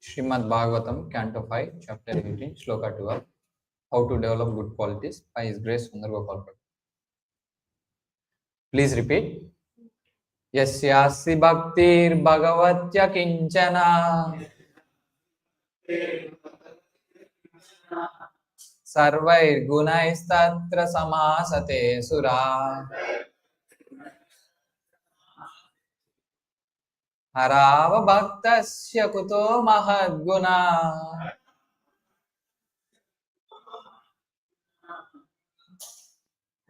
Srimad Bhagavatam, Canto 5, Chapter 18, Shloka 12. How to develop good qualities by His Grace Sundar Gopāl dāsa. Please repeat. Yasyasi bhaktir bhagavatya kinchana sarvair gunaistatra samasate sura harava bhaktasya kuto mahadguna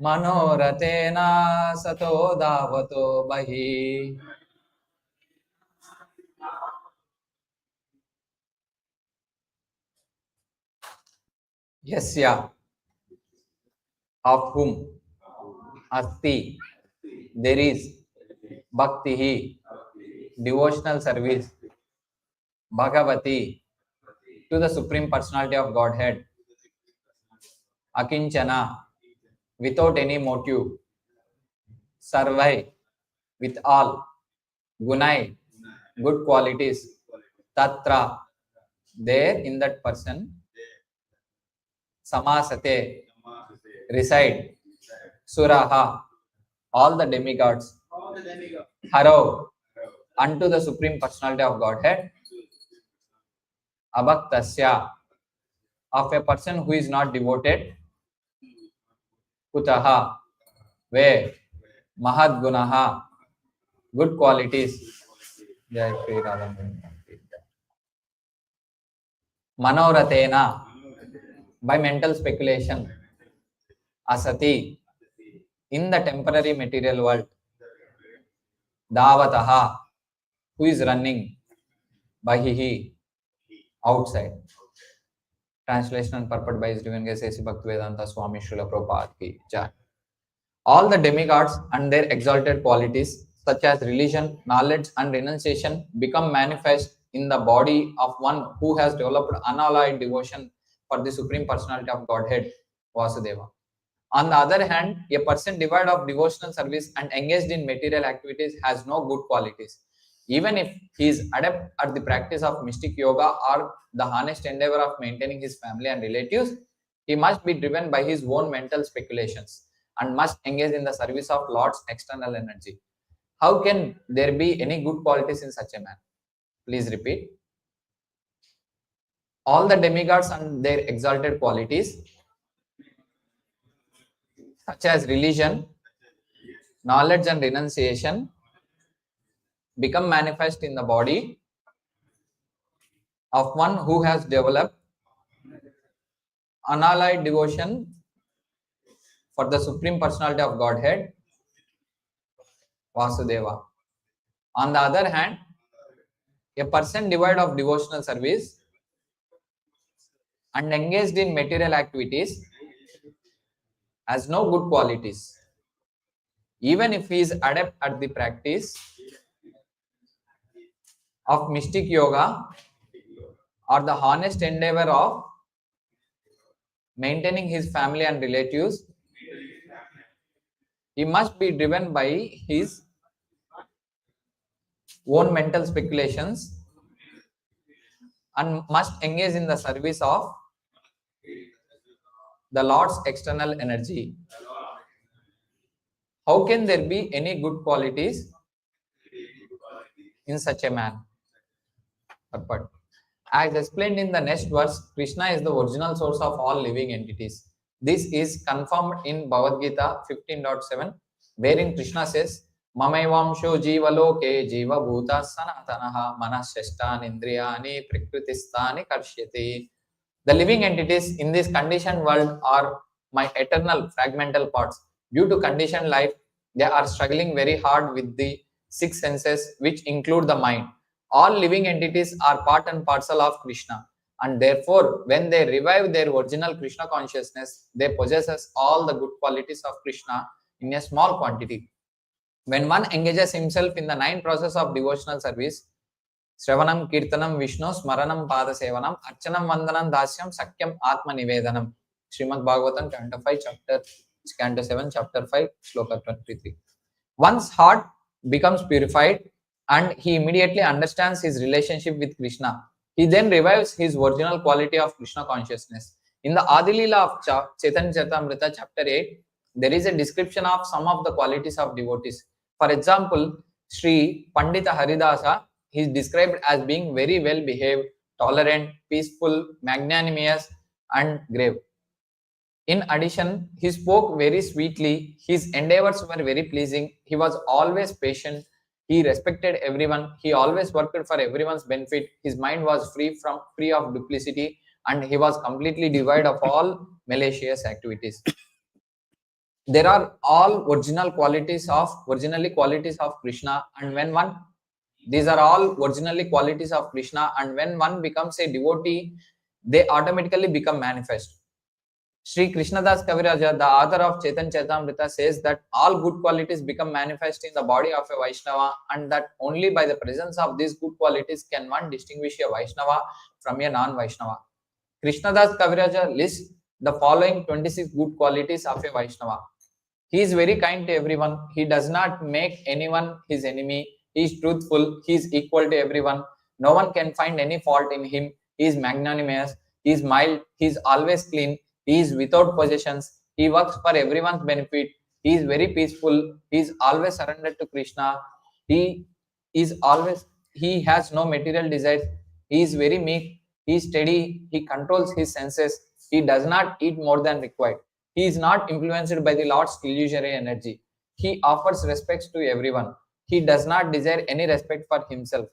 manoratena sato davato bahi. Yasya, of whom, asti, there is, bhaktihi, devotional service, bhagavati, to the Supreme Personality of Godhead, akinchana, without any motive, sarvai, with all, gunai, good qualities, tatra, there in that person, samasate, reside, suraha, all the demigods, haro, unto the Supreme Personality of Godhead, abhaktasya, of a person who is not devoted, kutaha, where, mahadgunaha, good qualities, manoratena, by mental speculation, asati, in the temporary material world, davataha, who is running, bahihi, outside. Translation and purport by His Divine Grace A.C. Bhaktivedanta Swami Srila Prabhupada ki jai. All the demigods and their exalted qualities, such as religion, knowledge, and renunciation, become manifest in the body of one who has developed unalloyed devotion for the Supreme Personality of Godhead, Vasudeva. On the other hand, a person devoid of devotional service and engaged in material activities has no good qualities. Even if he is adept at the practice of mystic yoga or the honest endeavor of maintaining his family and relatives, he must be driven by his own mental speculations and must engage in the service of Lord's external energy. How can there be any good qualities in such a man? Please repeat. All the demigods and their exalted qualities, such as religion, knowledge, and renunciation, become manifest in the body of one who has developed unalloyed devotion for the Supreme Personality of Godhead, Vasudeva. On the other hand, a person devoid of devotional service and engaged in material activities has no good qualities. Even if he is adept at the practice of mystic yoga or the honest endeavor of maintaining his family and relatives, he must be driven by his own mental speculations and must engage in the service of the Lord's external energy. How can there be any good qualities in such a man? Purport. As explained in the next verse, Krishna is the original source of all living entities. This is confirmed in Bhagavad Gita 15.7, wherein Krishna says, Mamevamsho jiva loke jiva bhuta sanatanaha manashashtan indriyani prakristani karshyati. The living entities in this conditioned world are my eternal fragmental parts. Due to conditioned life, they are struggling very hard with the six senses, which include the mind. All living entities are part and parcel of Krishna, and therefore, when they revive their original Krishna consciousness, they possess all the good qualities of Krishna in a small quantity. When one engages himself in the 9 process of devotional service, Shravanam, Kirtanam, Vishnu, Smaranam, Pada Sevanam, Archanam, Vandanam, Dasyam, Sakyam, Atma Nivedanam. Srimad Bhagavatam, Canto 5, Canto 7, Chapter 5, Shloka 23. One's heart becomes purified and he immediately understands his relationship with Krishna He then revives his original quality of Krishna consciousness. In the Adilila of Chaitanya Charitamrita, chapter 8, there is a description of some of the qualities of devotees. For example, Sri Pandita Haridasa, he is described as being very well behaved, tolerant, peaceful, magnanimous, and grave. In addition, he spoke very sweetly, his endeavors were very pleasing, he was always patient, he respected everyone, he always worked for everyone's benefit, his mind was free of duplicity, and he was completely devoid of all malicious activities. There are all originally qualities of Krishna, and when one these are all originally qualities of Krishna, and when one becomes a devotee, they automatically become manifest. Sri Krishnadas Kaviraja, the author of Chaitanya Charitamrita, says that all good qualities become manifest in the body of a Vaishnava, and that only by the presence of these good qualities can one distinguish a Vaishnava from a non-Vaishnava. Krishnadas Kaviraja lists the following 26 good qualities of a Vaishnava. He is very kind to everyone. He does not make anyone his enemy. He is truthful. He is equal to everyone. No one can find any fault in him. He is magnanimous. He is mild. He is always clean. He is without possessions. He works for everyone's benefit. He is very peaceful. He is always surrendered to Krishna. He he has no material desires. He is very meek. He is steady. He controls his senses. He does not eat more than required. He is not influenced by the Lord's illusory energy. He offers respects to everyone. He does not desire any respect for himself.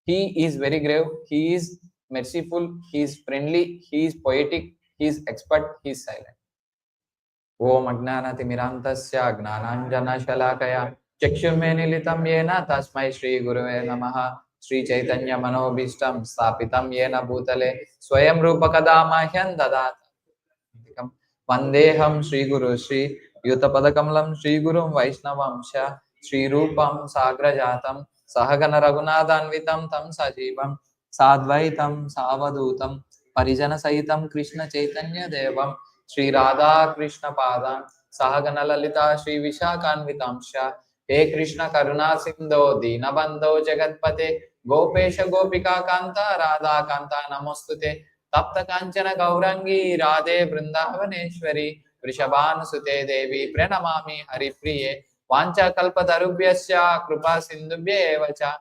He is very grave. He is merciful. He is friendly. He is poetic. He is expert. He is silent. Om Ajnanatimirantasya Gnananjana Shalakaya Chakshurmenitam Yena Tasmai Shri Guruve Namaha Sri Chaitanya Manobishtam Stapitam Yena Bhutale Swayam Rupa Kadamahyam Dadat Vandeham Sri Guru Sri Yutapadakalam Sri Gurum Vaishnavamsha Sri Rupam Sagrajatam Sahagana Raghunathanvitam Tam Sajivam Sadvaitam Savadutam Parijana Sahitam Krishna Chaitanya Devam Sri Radha Krishna Padam Sahagana Lalita Sri Vishakhanvitamsha He Krishna Karuna Sindho Dinabandho Jagatpate Gopesha Gopika Kanta Radha Kanta Namostute Tapta Kanchana Gaurangi Radhe Vrindavaneshwari Vrishabhanusute Devi Pranamami Haripriye Vancha Kalpatarubhyasya Krupa Sindhubhye Evacha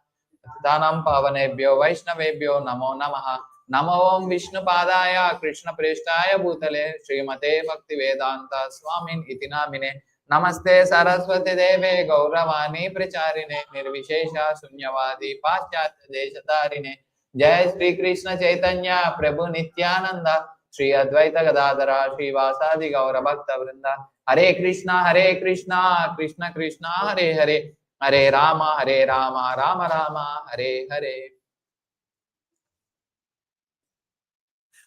Danam Pavanebhyo Vaishnavebhyo Namo Namaha Namo Om Vishnu Padaya Krishna Preshtaya Bhutale Srimate Bhakti Vedanta Swamin Itinamine Namaste Saraswati Deve Gauravani Pracharine Nirvishesha Sunyavadi Paschatya Deshatarine Jai Sri Krishna Chaitanya Prabhu Nityananda Sri Advaita Gadadhara Sri Vasadi Gaura Bhakta Vrinda Hare Krishna Krishna Krishna Hare Hare Hare Rama Rama Rama Hare Hare.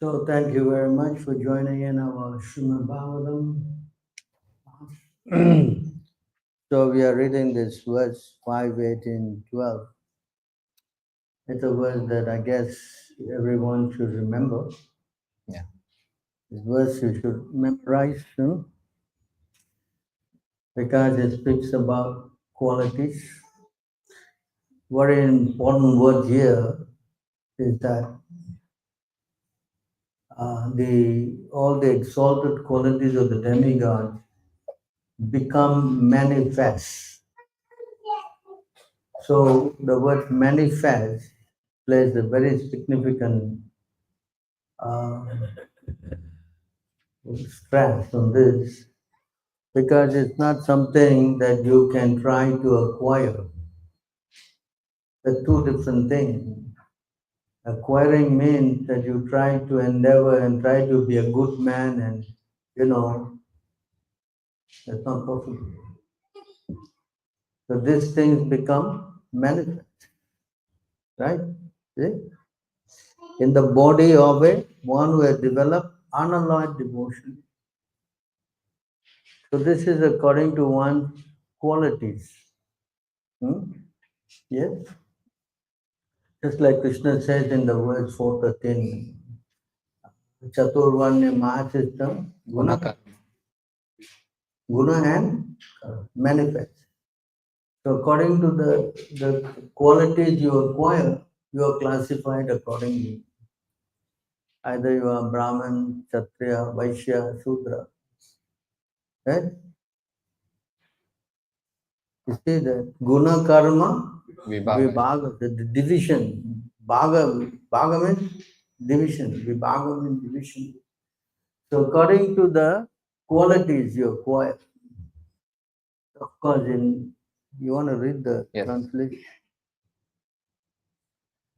So thank you very much for joining in our Srimad Bhagavatam. So we are reading this verse 5, 18, 12. It's a verse that I guess everyone should remember. Yeah. This verse you should memorize, because it speaks about qualities. Very important word here is that all the exalted qualities of the demigod become manifest. So the word manifest plays a very significant stress on this, because it's not something that you can try to acquire. They're two different things. Acquiring means that you try to endeavor and try to be a good man, and that's not possible. So these things become manifest, right? See? In the body of one who has developed unalloyed devotion. So this is according to one's qualities. Yes? Just like Krishna says in the verse 413, Chaturvanya Mahasistam Guna and manifest. So according to the qualities you acquire, you are classified accordingly. Either you are Brahman, Kshatriya, Vaishya, Shudra. Right? You see that guna karma Vibhaga. vibhaga, the division. Bhaga means division. Vibhaga means division. So according to the qualities you acquire, of course, you want to read the Yes. translation.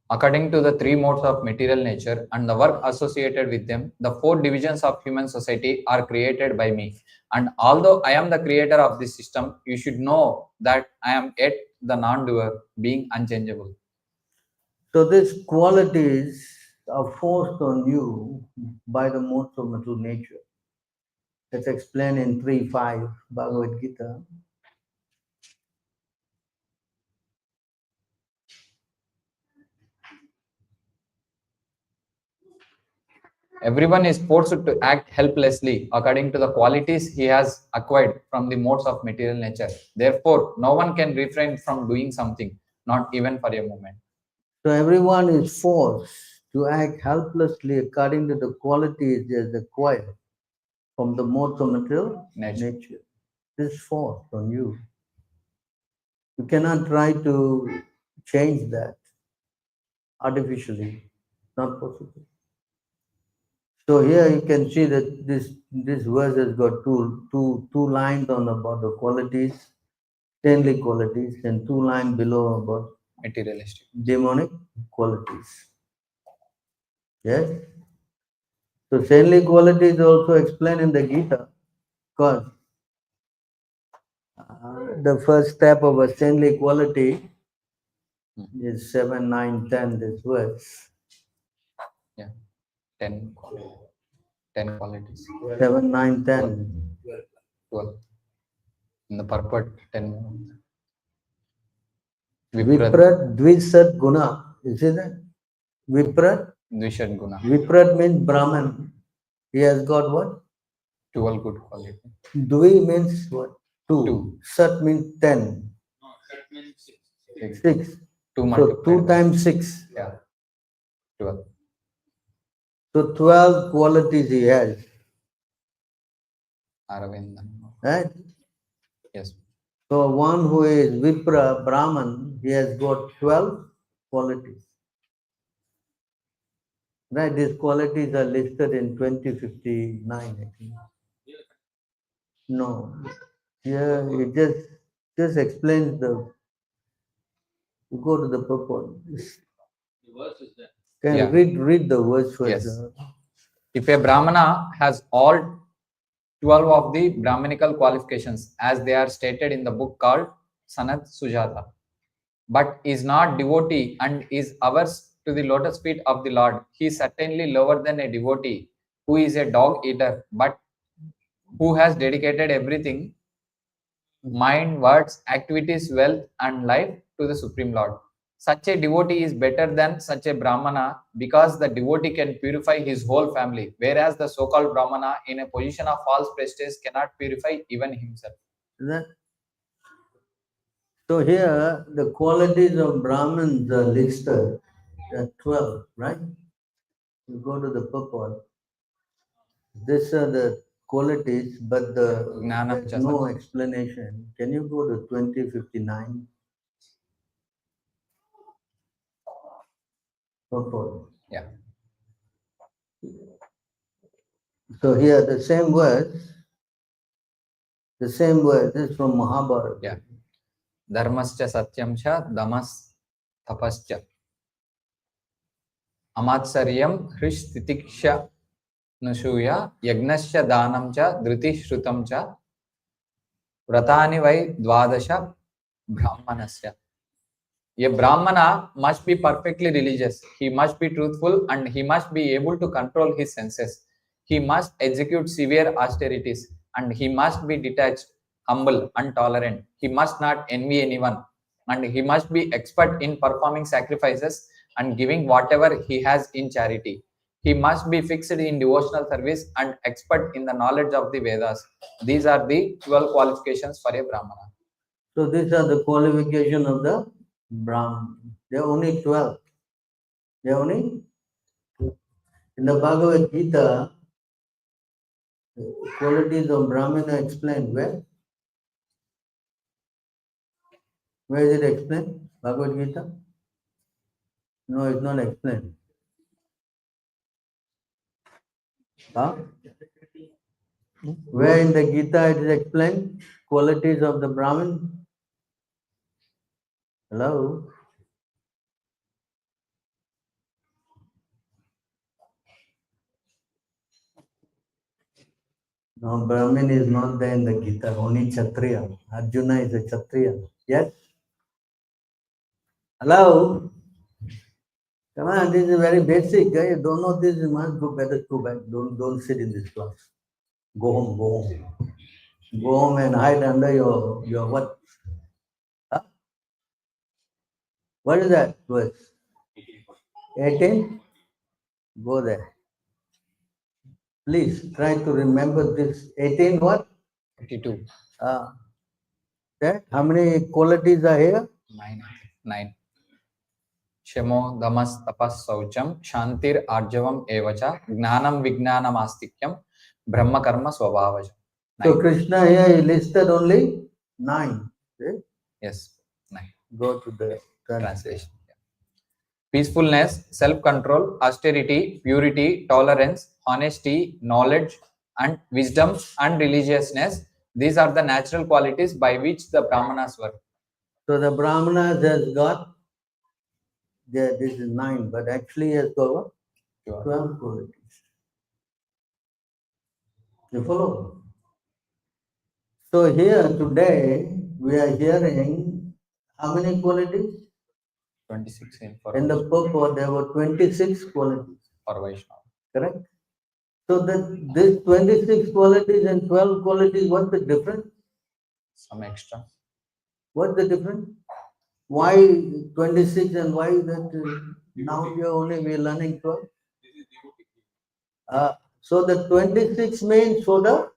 According to the three modes of material nature and the work associated with them, the four divisions of human society are created by me. And although I am the creator of this system, you should know that I am yet the non-doer, being unchangeable. So these qualities are forced on you by the modes of material nature. That's explained in 3.5 Bhagavad Gita. Everyone is forced to act helplessly according to the qualities he has acquired from the modes of material nature. Therefore, no one can refrain from doing something, not even for a moment. So everyone is forced to act helplessly according to the qualities they have acquired from the modes of material nature. This is forced on you. You cannot try to change that artificially. Not possible. So here you can see that this verse has got two lines on about the qualities, saintly qualities, and 2 lines below about Materialistic. demonic qualities. Yes. So saintly qualities also explained in the Gita, because the first step of a saintly quality is 7, 9, 10. This verse. Yeah. 10 qualities. 7, 9, 10. 12. In the purport, 10. Viprat Dvisat Guna. You see that? Viprat. Dvishad Guna. Viprat means Brahman. He has got what? 12 good qualities. Dvi means what? 2. Two. Sat means 10. 6. Two So 2 times 6. Yeah. 12. So 12 qualities he has. Aravindan. Right? Yes. So one who is Vipra, Brahman, he has got 12 qualities. Right? These qualities are listed in 2059, I think. No. Here it just explains the. You go to the purport. Can Yeah. read the verse first. Yes. If a Brahmana has all 12 of the Brahminical qualifications as they are stated in the book called Sanat Sujata, but is not devotee and is averse to the lotus feet of the Lord, he is certainly lower than a devotee who is a dog eater, but who has dedicated everything, mind, words, activities, wealth, and life to the Supreme Lord. Such a devotee is better than such a Brahmana because the devotee can purify his whole family, whereas the so-called Brahmana in a position of false prestige cannot purify even himself. That, so here the qualities of Brahmins are listed at 12, right? You go to the purport. These are the qualities, but there's no explanation. Can you go to 2059? Purport. Yeah. So here the same word is from Mahabharata. Yeah. Dharmascha satyamcha damas tapascha amatsaryam hrish titiksha nushuya yagnasya danamcha dhriti shrutamcha vratani vai dvadasha brahmanasya. A Brahmana must be perfectly religious. He must be truthful and he must be able to control his senses. He must execute severe austerities and he must be detached, humble, and tolerant. He must not envy anyone and he must be expert in performing sacrifices and giving whatever he has in charity. He must be fixed in devotional service and expert in the knowledge of the Vedas. These are the 12 qualifications for a Brahmana. So these are the qualifications of the Brahman. There are only 12. There are only 12. In the Bhagavad Gita, the qualities of Brahmana explained where? Where is it explained? Bhagavad Gita? No, it's not explained. Huh? Where in the Gita it is explained? Qualities of the Brahmin? Hello? No, Brahmin is not there in the Gita, only Kshatriya. Arjuna is a Kshatriya. Yes? Hello? Come on, this is very basic. You don't know this, you must go better go back. Don't sit in this class. Go home, go home. Go home and hide under your what? Huh? What is that verse? 18? Go there. Please try to remember this. 18 what? 82. That? How many qualities are here? 9. Shamo, Damas, Tapas, Saucham, Shantir, Arjavam, Evacha, Gnanam, Vignanam, Astikyam, Brahma Karma, Swabhavajam. So Krishna here he listed only 9. Okay? Yes, 9. Go to the Translation. Peacefulness, self-control, austerity, purity, tolerance, honesty, knowledge, and wisdom and religiousness. These are the natural qualities by which the Brahmanas work. So the Brahmanas has got, this is 9, but actually has got what? 12 qualities. You follow? So here today we are hearing how many qualities? 26 In the purport there were 26 qualities. For Vaishnava. Correct? So this 26 qualities and 12 qualities, what's the difference? Some extra. What's the difference? Why 26 and why that now we're learning 12? So the 26 means for the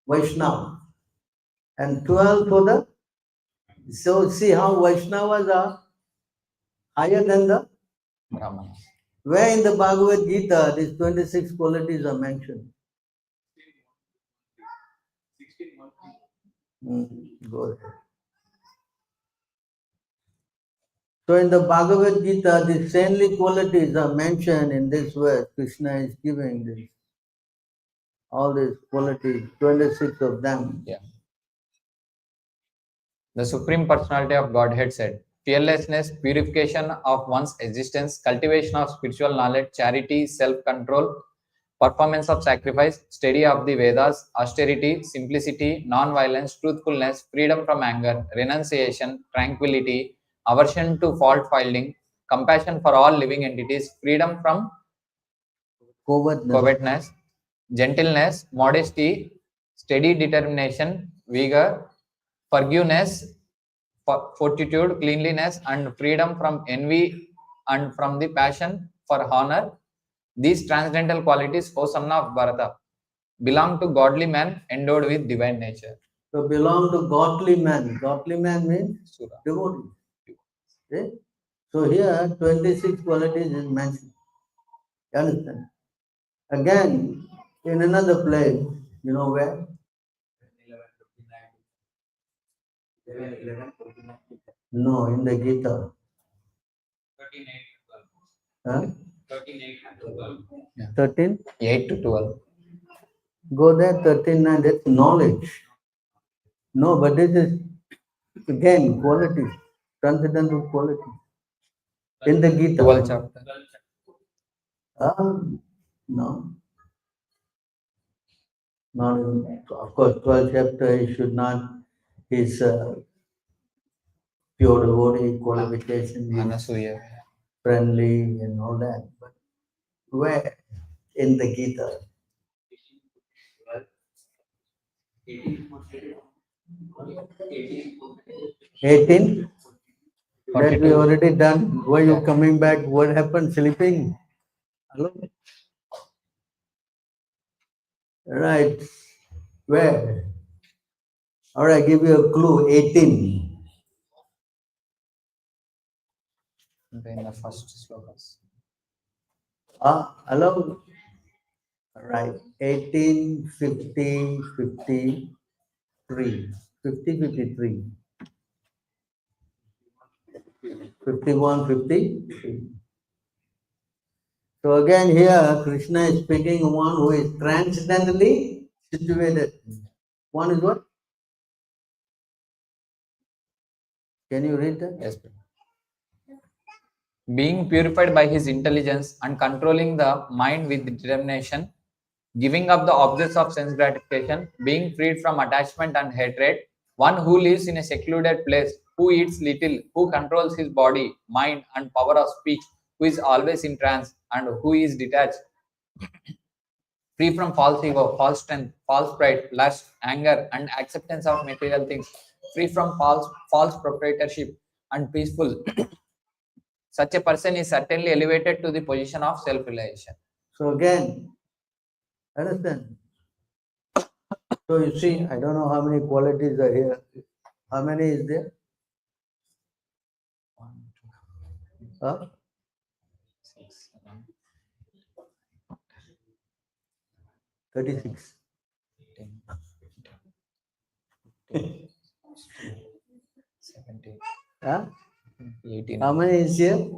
Vaishnava and 12 for the, so see how Vaishnavas are higher than the Brahmanas. Where in the Bhagavad Gita these 26 qualities are mentioned? Go ahead. So in the Bhagavad Gita, the saintly qualities are mentioned in this verse. Krishna is giving this. All these qualities, 26 of them. Yeah. The Supreme Personality of Godhead said, fearlessness, purification of one's existence, cultivation of spiritual knowledge, charity, self-control, performance of sacrifice, study of the Vedas, austerity, simplicity, non-violence, truthfulness, freedom from anger, renunciation, tranquility, aversion to fault-finding, compassion for all living entities, freedom from covetousness, gentleness, modesty, steady determination, vigor, forgiveness, fortitude, cleanliness, and freedom from envy and from the passion for honor. These transcendental qualities, O son of Bharata, belong to godly man endowed with divine nature. So belong to godly man. Godly man means Sura. devotee. Okay? So here 26 qualities is mentioned. You understand? Again, in another place, you know where? No, in the Gita. 13? 8 to 12. Go there, 13, 9, that's knowledge. No, but this is again quality, transcendental quality. In the Gita. 12 chapter. No. Not in, of course, 12th chapter he should not, his pure devotee qualification is Anasuya. friendly and all that. But where in the Gita? 18? That we already done. Why you coming back? What happened? Sleeping? Hello? Right. Where? All right, give you a clue. 18. In the first slokas. Hello. Right. 1850, 53. 50, 53. 51, 53. So again here, Krishna is speaking one who is transcendently situated. One is what? Can you read that? Yes. Being purified by his intelligence and controlling the mind with determination, giving up the objects of sense gratification, being freed from attachment and hatred, one who lives in a secluded place, who eats little, who controls his body, mind, and power of speech, who is always in trance, and who is detached, free from false ego, false strength, false pride, lust, anger, and acceptance of material things, free from false proprietorship, and peaceful. Such a person is certainly elevated to the position of self-realization. So again, understand? So you see, I don't know how many qualities are here. How many is there? 6, 7, 36. 10, 17, Huh? 18. How many is here?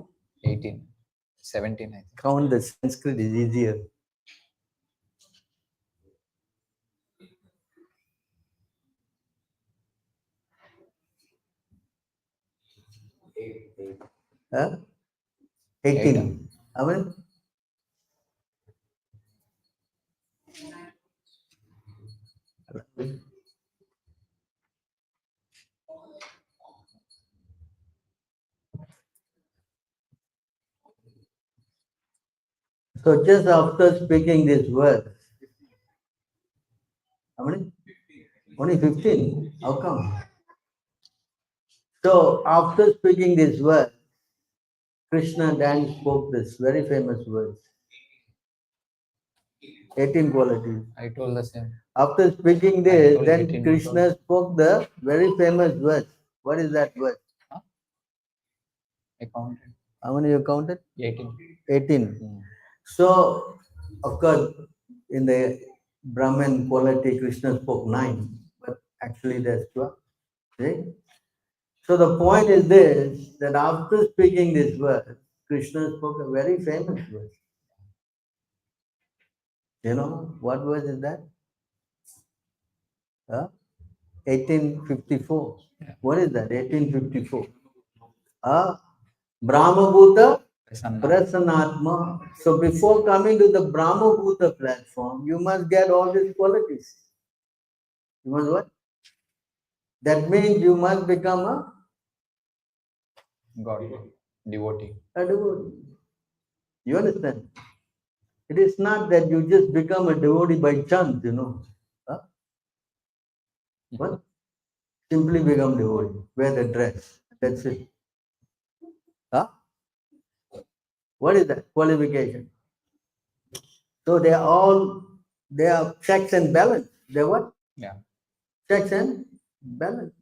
18, 17, I think. Count the Sanskrit is easier. Huh? 18. How many? So just after speaking this word, how many? Only 15. How come? So after speaking this word, Krishna then spoke this very famous words. 18 qualities. I told the same. After speaking I this, told then 18 Krishna spoke the very famous word. What is that word? Huh? I counted. How many you counted? 18. 18. So, of course, in the Brahman quality, Krishna spoke 9, but actually there's 12. See? So the point is this, that after speaking this word, Krishna spoke a very famous word. You know, what word is that? 1854. What is that? 1854. Brahma Bhuta Prasanatma. So before coming to the Brahma Bhuta platform, you must get all these qualities. You must what? That means you must become a God, devotee. devotee. You understand? It is not that you just become a devotee by chance, you know. What? Simply become devotee. Wear the dress. That's it. What is that? Qualification. So they are checks and balance. They're what? Yeah. Checks and balance.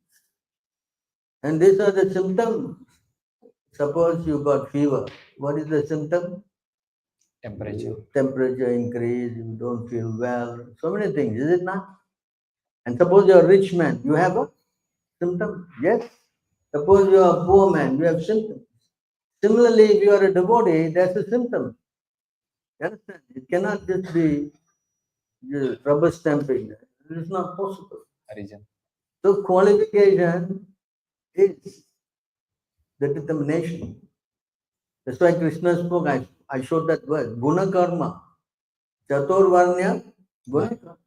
And these are the symptoms. Suppose you got fever. What is the symptom? Temperature. Temperature increase, you don't feel well. So many things, is it not? And suppose you're a rich man, you have a symptom. Yes. Suppose you're a poor man, you have symptoms. Similarly, if you are a devotee, that's a symptom. You understand? It cannot just be rubber stamping. It is not possible. Origin. So qualification is the determination. That's why Krishna spoke, I showed that word, guna karma, chaturvarnya guna karma.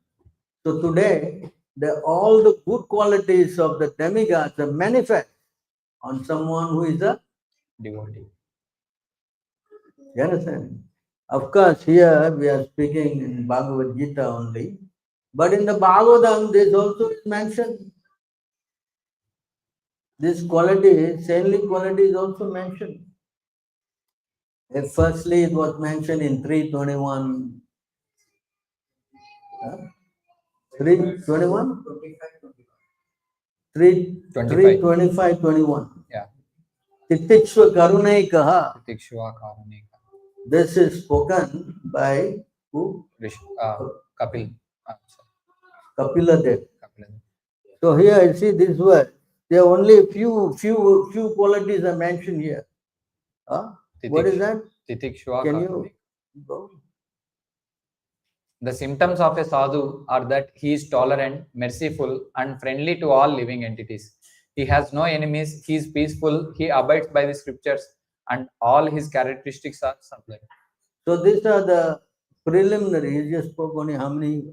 So today, all the good qualities of the demigods are manifest on someone who is a devotee. You understand? Of course, here we are speaking in Bhagavad Gita only, but in the Bhagavatam, this also is mentioned. This quality, saintly quality is also mentioned. Firstly, it was mentioned in 321. 321? 325, 21. Yeah. Titikshva Karunaikaha. Titikshva Karunaika. This is spoken by who? Kapil. Kapila Dev. Kapil. So here I see this word. There are only few qualities are mentioned here. Huh? What is that? Can you go? The symptoms of a sadhu are that he is tolerant, merciful, and friendly to all living entities. He has no enemies, he is peaceful, he abides by the scriptures, and all his characteristics are supplied. So these are the preliminary. You just spoke only how many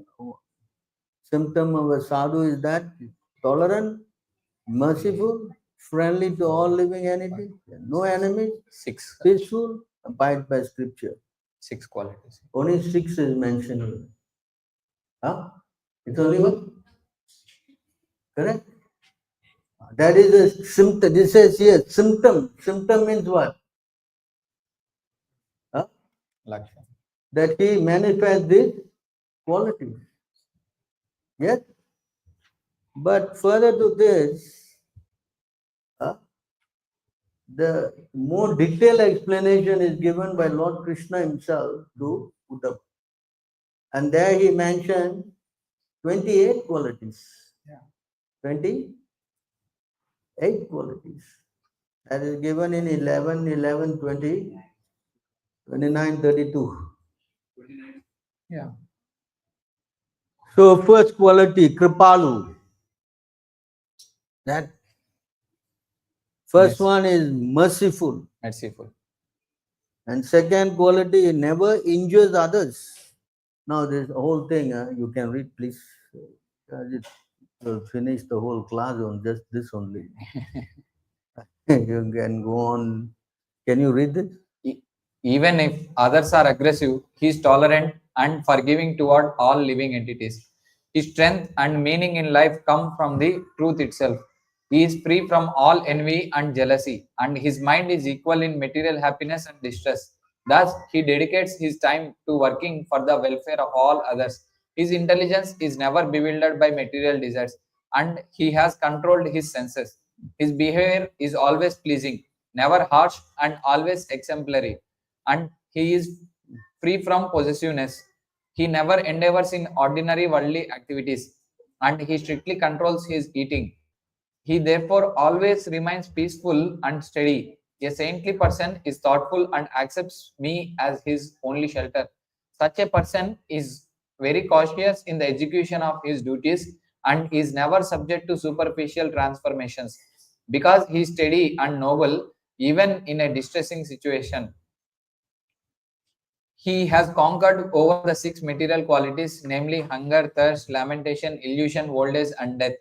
symptom of a sadhu is that? Tolerant, merciful, friendly to all living entities, no enemies, 6. peaceful, abide by scripture. 6 qualities. Only 6 is mentioned here. Huh? It's only one? Correct? That is a symptom. This says here, symptom. Symptom means what? Huh? Lakshman. That he manifests this quality. Yes? But further to this, the more detailed explanation is given by Lord Krishna himself to Uddhava. And there he mentioned 28 qualities. Yeah. 28 qualities. That is given in 11, 11, 20, 29, 32. Yeah. So first quality, Kripalu. That first one is merciful. Merciful. And second quality, never injures others. Now this whole thing, you can read, please. It will finish the whole class on just this only. You can go on. Can you read this? Even if others are aggressive, he is tolerant and forgiving toward all living entities. His strength and meaning in life come from the truth itself. He is free from all envy and jealousy, and his mind is equal in material happiness and distress. Thus, he dedicates his time to working for the welfare of all others. His intelligence is never bewildered by material desires, and he has controlled his senses. His behavior is always pleasing, never harsh, and always exemplary, and he is free from possessiveness. He never endeavors in ordinary worldly activities, and he strictly controls his eating. He therefore always remains peaceful and steady. A saintly person is thoughtful and accepts me as his only shelter. Such a person is very cautious in the execution of his duties and is never subject to superficial transformations. Because he is steady and noble, even in a distressing situation, he has conquered over the 6 material qualities, namely hunger, thirst, lamentation, illusion, old age, and death.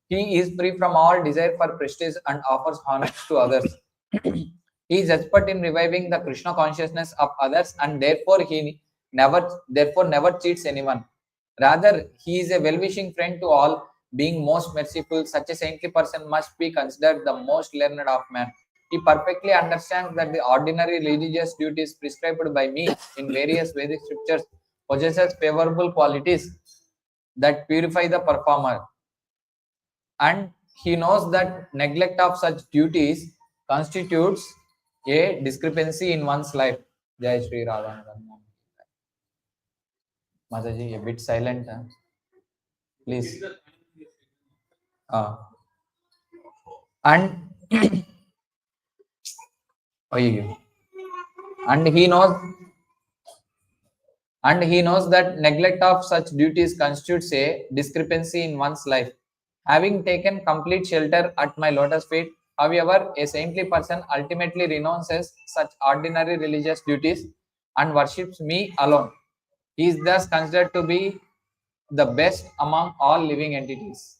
He is free from all desire for prestige and offers honor to others. He is expert in reviving the Krishna consciousness of others, and therefore never cheats anyone. Rather, he is a well-wishing friend to all, being most merciful. Such a saintly person must be considered the most learned of men. He perfectly understands that the ordinary religious duties prescribed by me in various Vedic scriptures possesses favorable qualities that purify the performer, and he knows that neglect of such duties constitutes a discrepancy in one's life. Jai Sri Radha. Mataji, a bit silent, huh? Please. And and he knows that neglect of such duties constitutes a discrepancy in one's life. Having taken complete shelter at my lotus feet, however, a saintly person ultimately renounces such ordinary religious duties and worships me alone. He is thus considered to be the best among all living entities.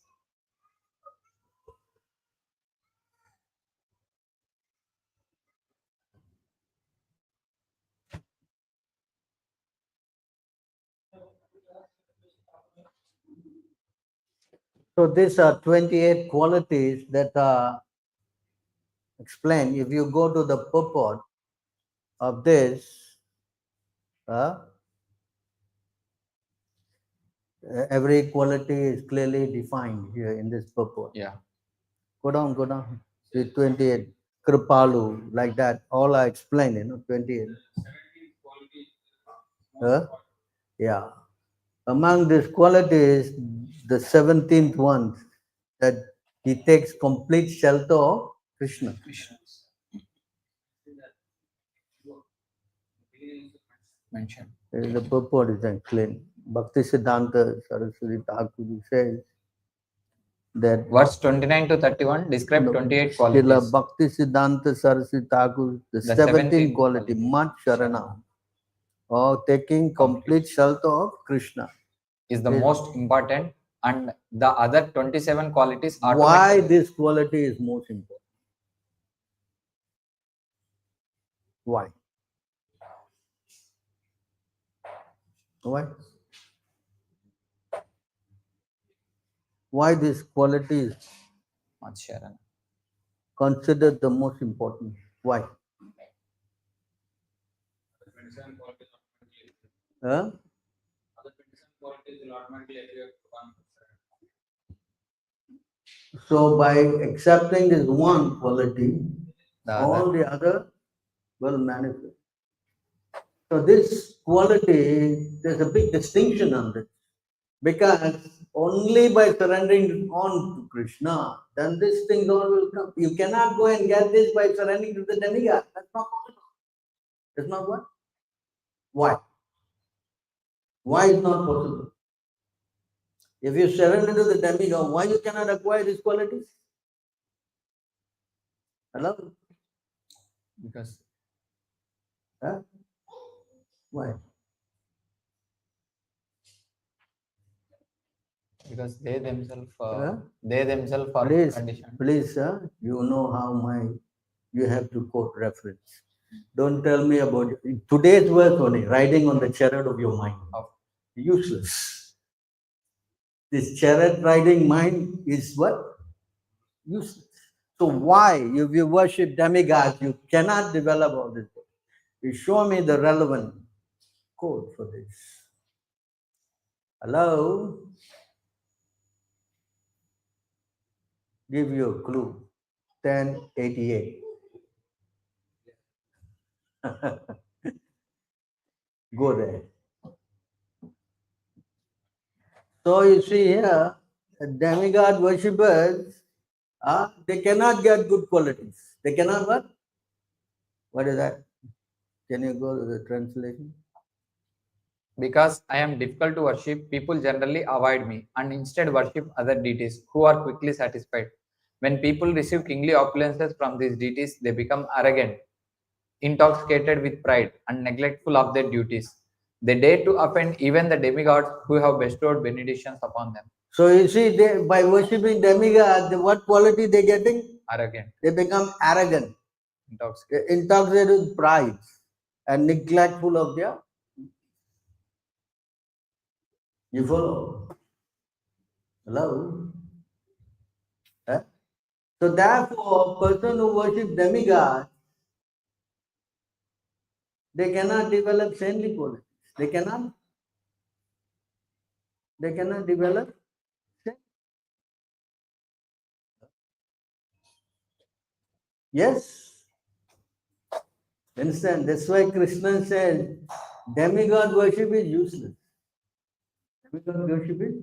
So these are 28 qualities that are explained. If you go to the purport of this, every quality is clearly defined here in this purport. Yeah. Go down. The 28. Kripalu, like that. All are explained, 28. Yeah. Among these qualities, the 17th one, that he takes complete shelter of Krishna. Mentioned. The purport is explained. Bhakti Siddhanta Saraswati Thakur says that Verse 29 to 31 describe 28 Srila qualities. Bhakti Siddhanta Saraswati Thakur, the 17th quality, Mat Sharana, or taking complete shelter of Krishna, is the most important, and the other 27 qualities are Why this quality is most important? Why? Why? Why this quality is considered the most important? Why? Huh? So by accepting this one quality, all the other will manifest. So this quality, there's a big distinction on this. Because only by surrendering on to Krishna, then these things all will come. You cannot go and get this by surrendering to the demigod. That's not possible. That's not what? Why? Why is not possible? If you surrender to the demigod, why you cannot acquire these qualities? Hello? Because why? Because they themselves are conditioned. Please, you know how you have to quote reference. Don't tell me about today's verse only, riding on the chariot of your mind. Useless. This chariot riding mind is what? Useless. So why, if you worship demigods, you cannot develop all this? You show me the relevant code for this. Hello? Give you a clue. 1088. Go there. So you see here, demigod worshippers, they cannot get good qualities. They cannot what? What is that? Can you go to the translation? Because I am difficult to worship, people generally avoid me and instead worship other deities who are quickly satisfied. When people receive kingly opulences from these deities, they become arrogant, intoxicated with pride, and neglectful of their duties. They dare to offend even the demigods who have bestowed benedictions upon them. So you see, by worshipping demigods, what quality they getting? Arrogant. They become arrogant, intoxicated with pride, and neglectful of their. You follow? Hello? So therefore, a person who worships demigods, they cannot develop saintly qualities. They cannot develop. Yes. Understand? That's why Kṛṣṇa said, demigod worship is useless. Demigod worship is?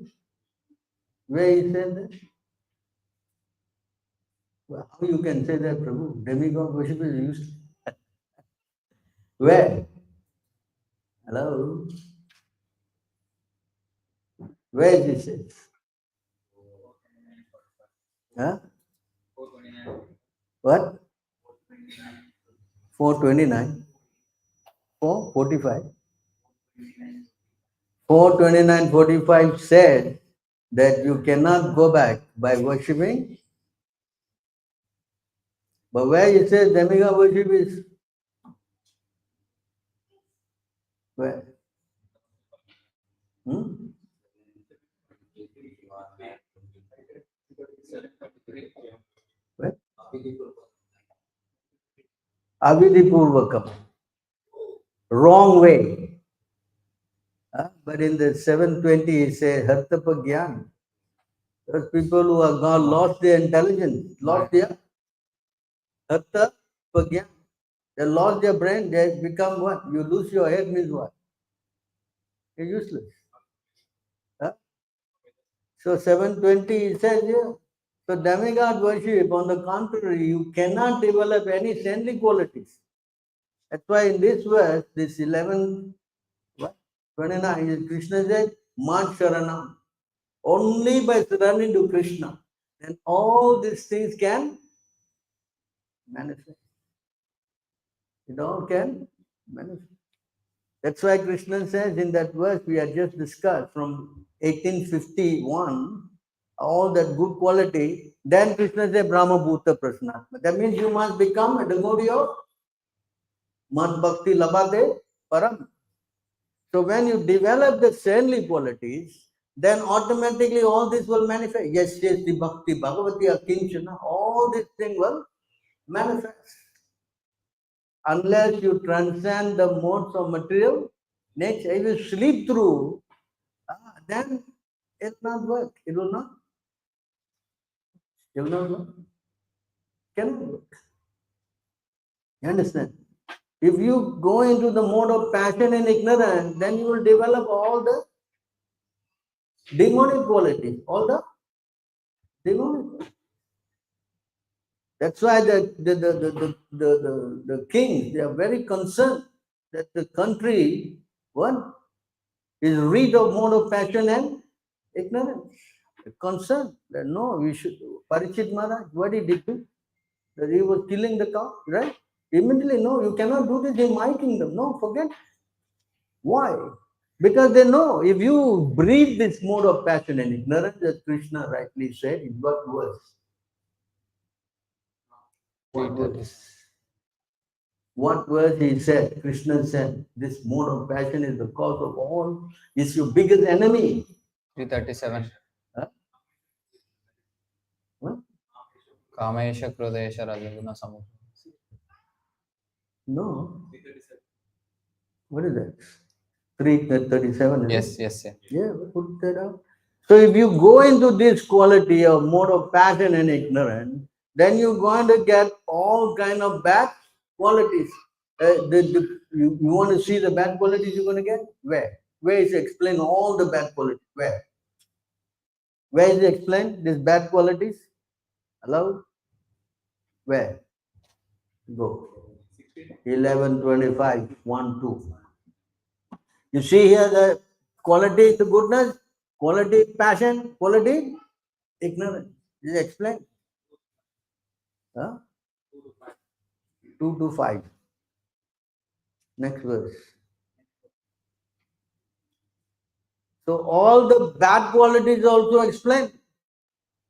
Where he said that? Well, how you can say that, Prabhu? Demigod worship is useless. Where? Hello? Where is it said? Huh? What? 429? 445? 429:45 said that you cannot go back by worshipping. But where it says demigod worship is? Where? Where? Avidipurvakam. Wrong way. But in the 720 it says Hartapa Gyan. Those people who have gone lost their intelligence, lost their Hartapa Gyan. They lost their brain, they become what? You lose your head means what? It's useless. Huh? So 720 it says here. So demigod worship, on the contrary, you cannot develop any saintly qualities. That's why in this verse, this 11, what? 29, Krishna said, Mat Sharanam. Only by surrendering to Krishna, then all these things can manifest. It all can manifest. That's why Krishna says in that verse we had just discussed from 1851, all that good quality, then Krishna says Brahma Bhuta Prasnatma. That means you must become a devotee of Mad Bhakti Labhate Param. So when you develop the saintly qualities, then automatically all this will manifest. Yes, the Bhakti, Bhagavati, Akinchana, all these things will manifest. Unless you transcend the modes of material nature, if you sleep through, then it will not work. It will not. It will not work. Cannot work. You understand? If you go into the mode of passion and ignorance, then you will develop all the demonic qualities, all the demonic. That's why the kings, they are very concerned that the country, one, is rid of mode of passion and ignorance. They're concerned that no, we should. Parikshit Maharaj, what he did, that he was killing the cow, right? Immediately, no, you cannot do this in my kingdom. No, forget. Why? Because they know if you breathe this mode of passion and ignorance, as Krishna rightly said, it got worse. What verse he said? Krishna said, this mode of passion is the cause of all, is your biggest enemy. 337. Huh? What? Kamesha Krodesha Rajaguna Samukha. No. What is that? 337. Yes. Yeah, put that up. So if you go into this quality of mode of passion and ignorance, then you're going to get all kind of bad qualities. You want to see the bad qualities you're going to get? Where? Where is it explained all the bad qualities? Where? Where is it explained these bad qualities? Hello? Where? Go. 11:25, 1, 2. You see here the quality, the goodness, quality, passion, quality, ignorance. Is it explained? Huh? 2 to 5. Next verse. So all the bad qualities also explained.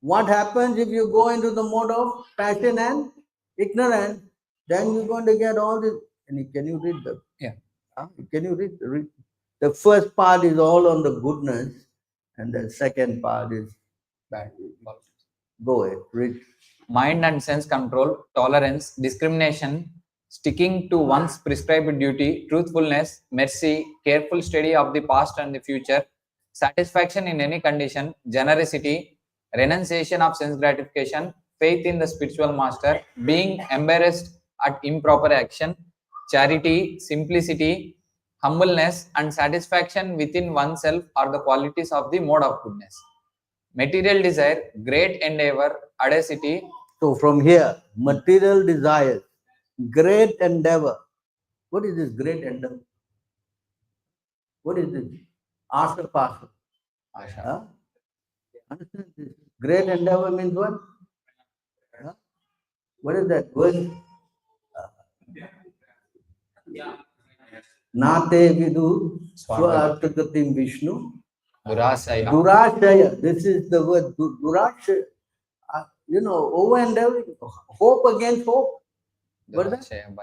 What happens if you go into the mode of passion and ignorance? Then you're going to get all this. Can you read the? Yeah. Can you read? The first part is all on the goodness, and the second part is Bad. Go ahead, read. Mind and sense control, tolerance, discrimination, sticking to one's prescribed duty, truthfulness, mercy, careful study of the past and the future, satisfaction in any condition, generosity, renunciation of sense gratification, faith in the spiritual master, being embarrassed at improper action, charity, simplicity, humbleness, and satisfaction within oneself are the qualities of the mode of goodness. Material desire, great endeavor, audacity. So from here, material desires, great endeavor. What is this great endeavor? What is this? Asha Pasha. Asha. Huh? Understand this? Great endeavor means what? Huh? What is that word? Nate vidu swartagatim Vishnu. Durasaya. Durashaya. This is the word. Durashaya. Over endeavor. Hope against hope. Durashaya.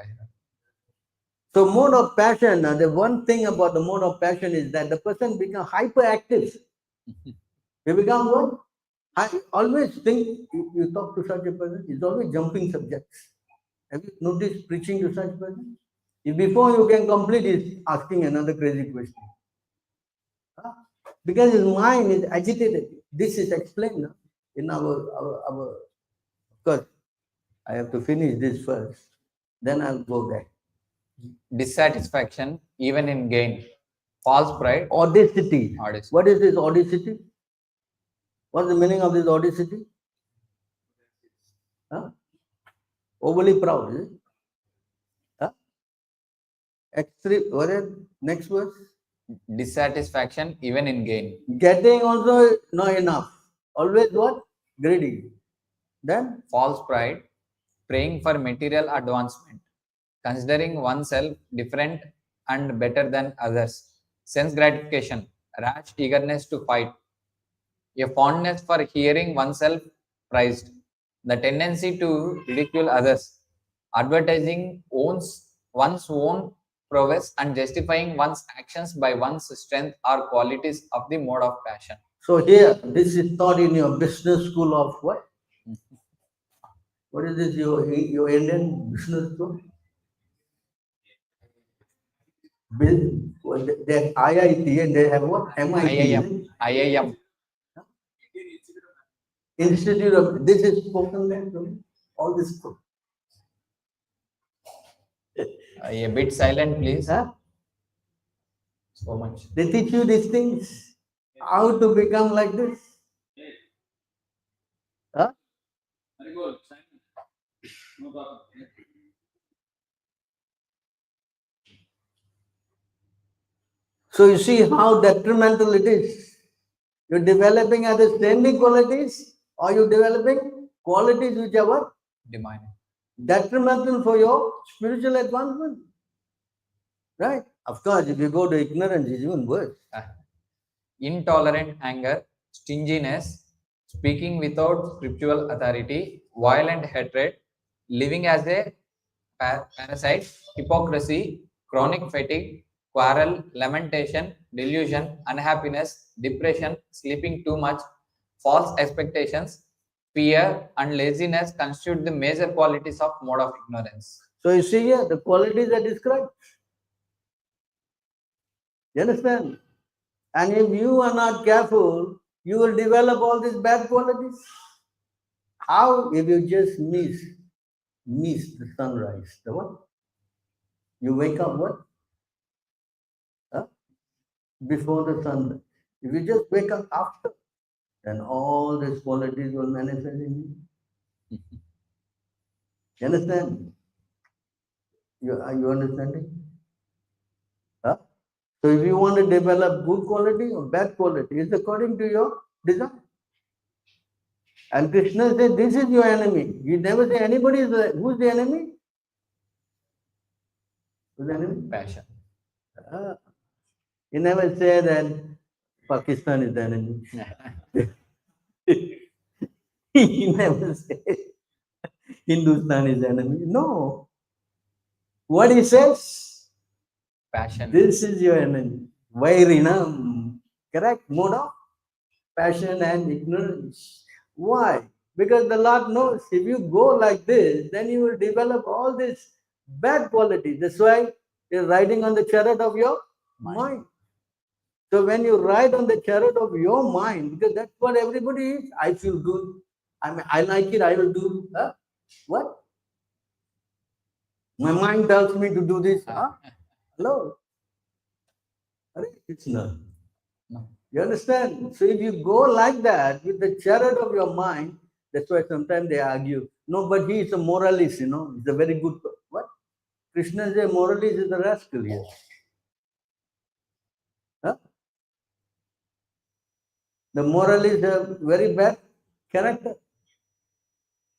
So mode of passion, the one thing about the mode of passion is that the person becomes hyperactive. He becomes what? I always think, you talk to such a person, he's always jumping subjects. Have you noticed preaching to such a person? If before you can complete, he's asking another crazy question. Because his mind is agitated. This is explained in our of course, I have to finish this first, then I'll go there. Dissatisfaction, even in gain. False pride. Audacity. Audacity. What is this audacity? What's the meaning of this audacity? Huh? Overly proud, is it? Huh? Extreme. What is next verse? Dissatisfaction even in gain. Getting also not enough. Always what? Greedy. Then False pride. Praying for material advancement. Considering oneself different and better than others. Sense gratification. Rash eagerness to fight. A fondness for hearing oneself praised. The tendency to ridicule others. Advertising one's own prowess and justifying one's actions by one's strength are qualities of the mode of passion. so here, this is taught in your business school of what? What is this? Your Indian business school? They IIT and they have what? MIT. IIM. IIM. Institute of this is spoken language. All this stuff. A bit silent, please. Huh? So much. They teach you these things. How to become like this. Huh? So you see how detrimental it is. You're developing understanding qualities, or you're developing qualities which are what? Divine. Detrimental for your spiritual advancement. Right? Of course, if you go to ignorance, it's even worse. Intolerant anger, stinginess, speaking without scriptural authority, violent hatred, living as a parasite, hypocrisy, chronic fatigue, quarrel, lamentation, delusion, unhappiness, depression, sleeping too much, false expectations, fear, and laziness constitute the major qualities of mode of ignorance. So you see here, the qualities are described. You understand? And if you are not careful, you will develop all these bad qualities. How? If you just miss the sunrise. The what? You wake up what? Huh? Before the sunrise. If you just wake up after, then all these qualities will manifest in you. You understand? Are you understanding? Huh? So if you want to develop good quality or bad quality, it's according to your desire. And Krishna said, this is your enemy. You never say anybody is who's the enemy? Who's the enemy? Passion. You never say that Pakistan is the enemy. He never said Hindustan is the enemy. No. What he says? Passion. This is your enemy. Vairinam. Correct? Mode of passion and ignorance. Why? Because the Lord knows if you go like this, then you will develop all this bad quality. That's why you're riding on the chariot of your mind. So when you ride on the chariot of your mind, because that's what everybody is, I feel good. I like it, I will do. Huh? What? My mind tells me to do this. Huh? Hello? It's not. No. You understand? So if you go like that with the chariot of your mind, that's why sometimes they argue. No, but he is a moralist, you know. He's a very good. What? Krishna is a moralist, is a rascal here. Huh? The moralist is a very bad character.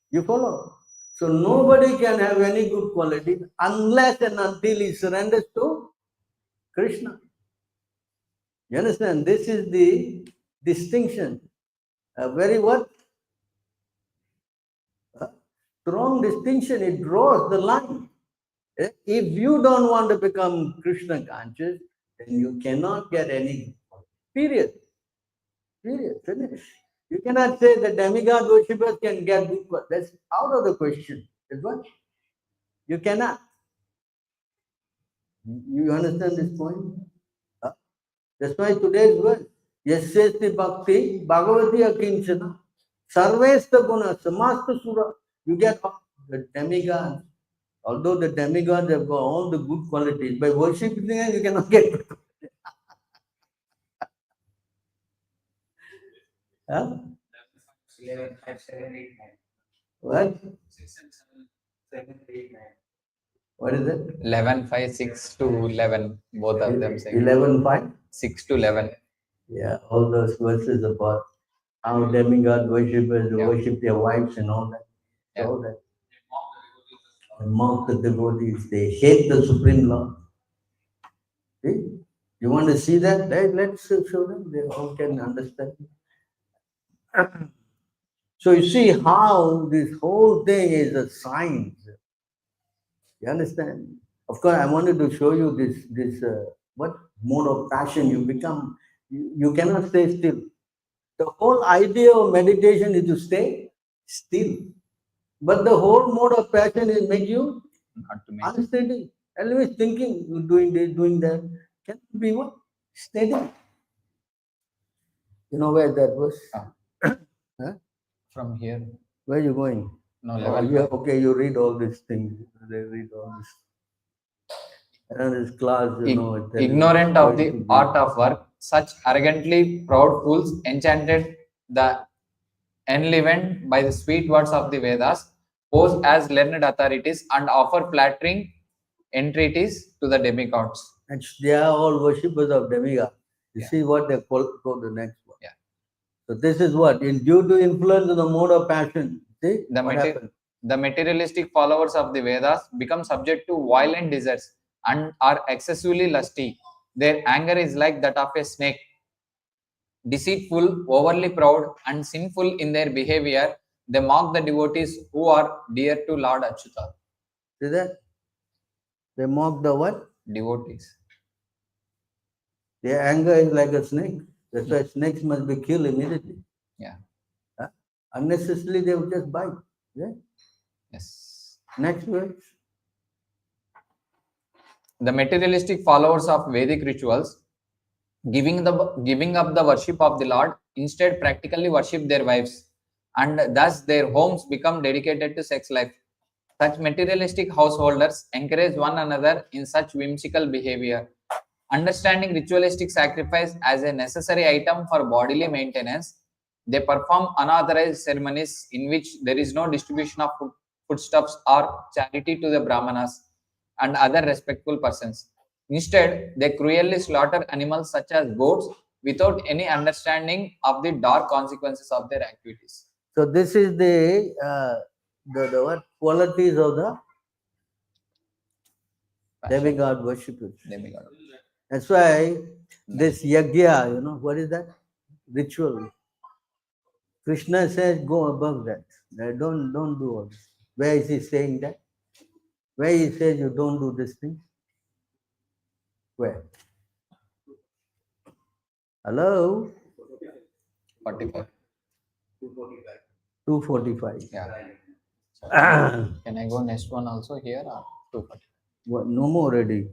You follow? So nobody can have any good quality unless and until he surrenders to Krishna. You understand? This is the distinction. A very what? Strong distinction. It draws the line. If you don't want to become Krishna conscious, then you cannot get any. Period. Period. Finish. You cannot say the demigod worshippers can get good. That's out of the question. That's what? You cannot. You understand this point? That's why today's word, Yasyasti Bhakti, Bhagavati Akinchana, Sarvesta Guna, Samasta Sura. You get the demigods. Although the demigods have got all the good qualities, by worshipping them, you cannot get good qualities. Huh? 11, 5, 7, 8, 9. What? 6 and 7, 7, 8, 9. What is it? 11, 5, 6 to 11. Both of them saying 11:5? 6 to 11. Yeah, all those verses about how demigod worshippers Yeah. worship their wives and all that. Yeah. All that. They mock the devotees. They hate the Supreme Lord. See? You want to see that? Let's show them. They all can understand. So you see how this whole thing is a science. You understand? Of course, I wanted to show you this what mode of passion you become. You cannot stay still. The whole idea of meditation is to stay still. But the whole mode of passion is make you Not to make unsteady. Always thinking, doing this, doing that. Can be what? Steady. You know where that was? Ah. Huh? From here. Where you going? No, Oh, level yeah, 5. okay, you read all these things. They read all this. And this class, you know, it tells you Ignorant of where the to be. art of work, such arrogantly proud fools enchanted the enlivened by the sweet words of the Vedas, pose as learned authorities and offer flattering entreaties to the demigods. And they are all worshippers of demigod. You Yeah. see what they call the next one. Yeah. So this is what? In due to influence of the mode of passion. See The, what happens? the materialistic followers of the Vedas become subject to violent desires and are excessively lusty. Their anger is like that of a snake, deceitful, overly proud, and sinful in their behavior. They mock the devotees who are dear to Lord Achyuta. See that? They mock the what? Devotees. Their anger is like a snake. That's why snakes must be killed immediately. Yeah. Huh? Unnecessarily they will just bite. Yeah. Yes. Next verse. The materialistic followers of Vedic rituals, giving up the worship of the Lord, instead practically worship their wives, and thus their homes become dedicated to sex life. Such materialistic householders encourage one another in such whimsical behavior. Understanding ritualistic sacrifice as a necessary item for bodily maintenance, they perform unauthorized ceremonies in which there is no distribution of foodstuffs or charity to the Brahmanas and other respectful persons. Instead, they cruelly slaughter animals such as goats without any understanding of the dark consequences of their activities. So this is the what qualities of the demigod worshippers. Demigod. That's why this yagya, you know, what is that? Ritual. Krishna says go above that. Don't do all this. Where is he saying that? Where he says you don't do this thing? Where? Hello? 45. 245. Yeah. Can I go next one also here or 240? What, no more already.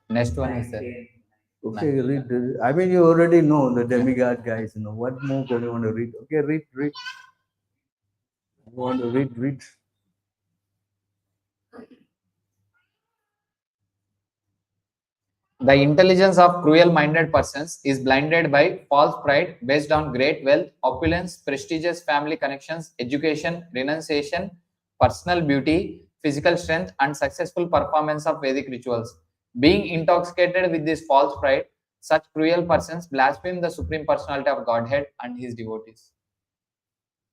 Next one is there. Okay, read. I mean, you already know the demigod guys. You know what more do you want to read? Okay, read. You want to read. The intelligence of cruel-minded persons is blinded by false pride based on great wealth, opulence, prestigious family connections, education, renunciation, personal beauty, physical strength, and successful performance of Vedic rituals. Being intoxicated with this false pride, such cruel persons blaspheme the Supreme Personality of Godhead and his devotees.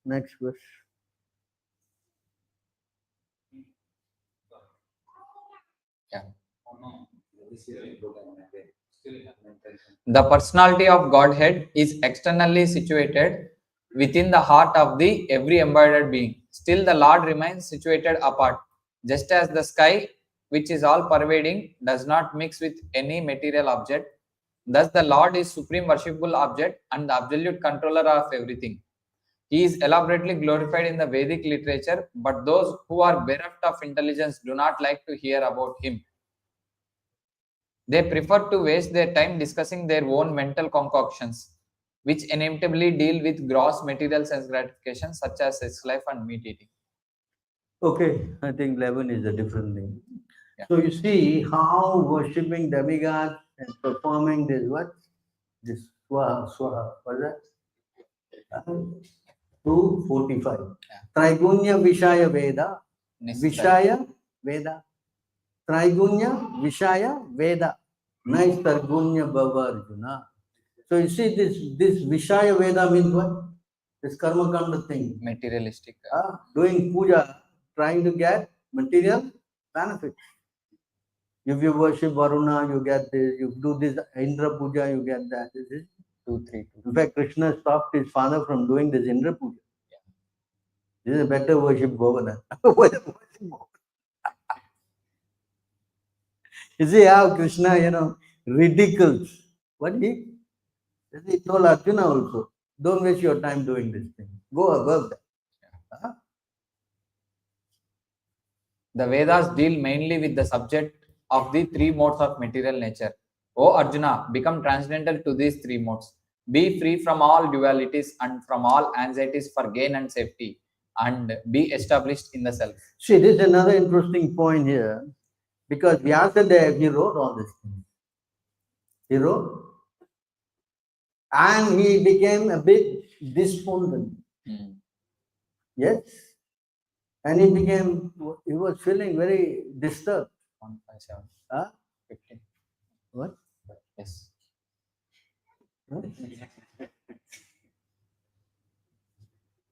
Next verse. Yeah. The personality of Godhead is externally situated within the heart of the every embodied being. Still, the Lord remains situated apart, just as the sky, which is all pervading, does not mix with any material object. Thus, the Lord is supreme worshipable object and the absolute controller of everything. He is elaborately glorified in the Vedic literature, but those who are bereft of intelligence do not like to hear about him. They prefer to waste their time discussing their own mental concoctions, which inevitably deal with gross material sense gratification such as sex life and meat eating. Okay, I think 11 is a different thing. Yeah. So you see how worshipping demigods and performing this what? This swaha, what's that? 245. Traigunya Vishaya Veda. Vishaya Veda. Traigunya Vishaya Veda. Nice Targunya Bhava Arjuna. So you see this Vishaya Veda means what? This karma kanda thing. Materialistic. Doing puja, trying to get material benefits. If you worship Varuna, you get this. You do this Indra puja, you get that. This is 2, 3, 2. in fact, Krishna stopped his father from doing this Indra puja. This is a better worship Govardhan. You see how Krishna, ridicules. What he told Arjuna also, don't waste your time doing this thing. Go above that. The Vedas deal mainly with the subject of the three modes of material nature. O Arjuna, become transcendental to these three modes. Be free from all dualities and from all anxieties for gain and safety, and be established in the self. See, this is another interesting point here, because Vyasadeva, he wrote all these things. He wrote, and he became a bit despondent. Yes. And he was feeling very disturbed. 157. 15. What? Yes.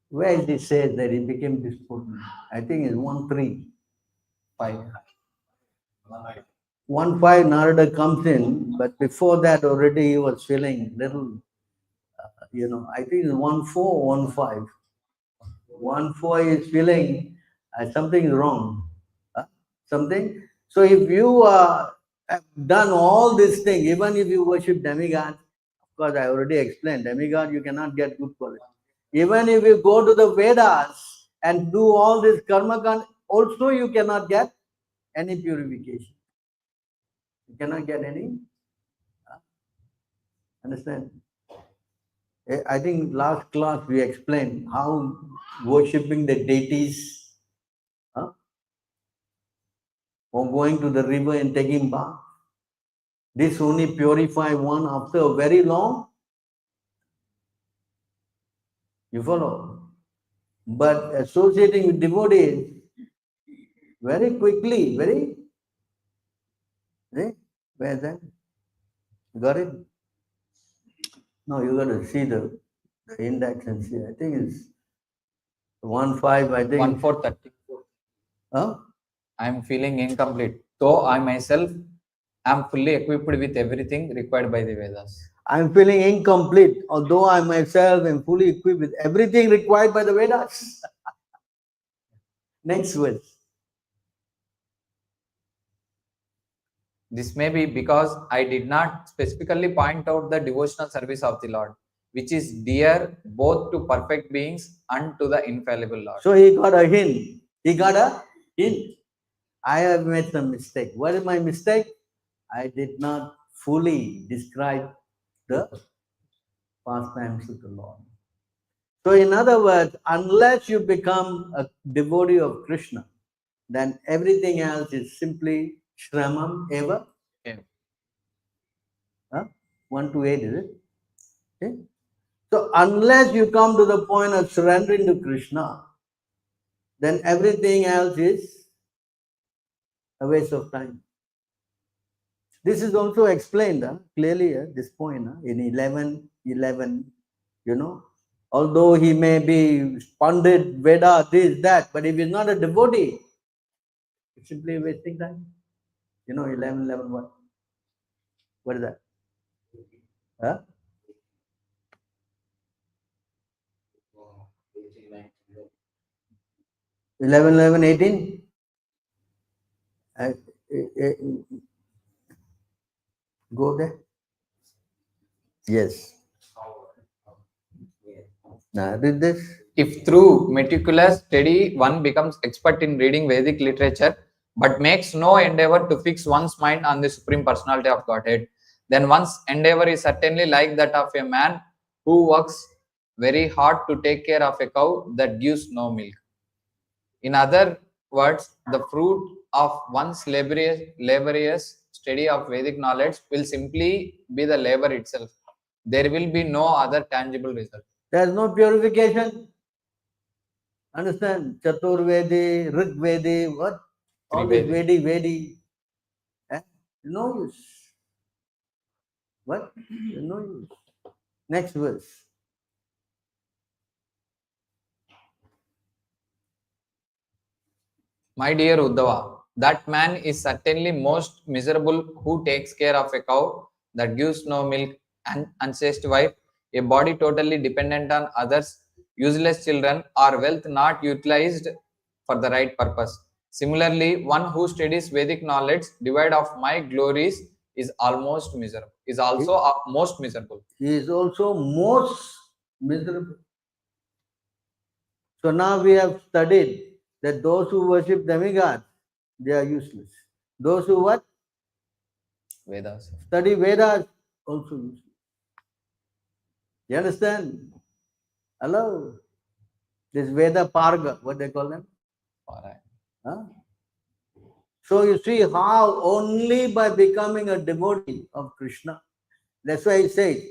Where is it says that he became despondent? I think it's 1:3. 5. 1:5 Narada comes in, but before that already he was feeling little, I think it's 1:4, 1:5. 1:4 is feeling something is wrong. Something. So if you have done all this thing, even if you worship demigod, of course I already explained, demigod you cannot get good quality. Even if you go to the Vedas and do all this karma, also you cannot get any purification. You cannot get any. Understand? I think last class we explained how worshipping the deities, or going to the river and taking bath, this only purify one after a very long. You follow? But associating with devotees, very quickly, where is that? You got it? No, you got to see the index and see. I think it's 1:5. I think 1:4:34. Huh? I am feeling incomplete, though I myself am fully equipped with everything required by the Vedas. I am feeling incomplete, although I myself am fully equipped with everything required by the Vedas. Next verse. This may be because I did not specifically point out the devotional service of the Lord, which is dear both to perfect beings and to the infallible Lord. So he got a hint. He got a hint. I have made some mistake. What is my mistake? I did not fully describe the pastimes of the Lord. So in other words, unless you become a devotee of Krishna, then everything else is simply shramam eva. Okay. 1 to 8, is it? Okay. So unless you come to the point of surrendering to Krishna, then everything else is a waste of time. This is also explained clearly at this point in 11:11. Although he may be Pandit, Veda, this, that, but if he's not a devotee, it's simply wasting time. 11:11 what? What is that? Huh? 11:11:18. Go there. Yes. Now read this. If through meticulous study one becomes expert in reading Vedic literature, but makes no endeavor to fix one's mind on the Supreme Personality of Godhead, then one's endeavor is certainly like that of a man who works very hard to take care of a cow that gives no milk. In other words, the fruit of one's laborious study of Vedic knowledge will simply be the labor itself. There will be no other tangible result. There is no purification. Understand? Chaturvedi, Rigvedi, what? All this Trivedi. Vedi. Eh? No use. What? No use. Next verse. My dear Uddhava, that man is certainly most miserable who takes care of a cow that gives no milk, an unchaste wife, a body totally dependent on others, useless children, or wealth not utilized for the right purpose. Similarly, one who studies Vedic knowledge, devoid of my glories, is almost miserable. Is also most miserable. He is also most miserable. So now we have studied that those who worship demigods, they are useless. Those who what? Vedas. Study Vedas, also useless. You understand? Hello? This Veda Parga, what they call them? Alright. Huh? So you see how only by becoming a devotee of Krishna, that's why he says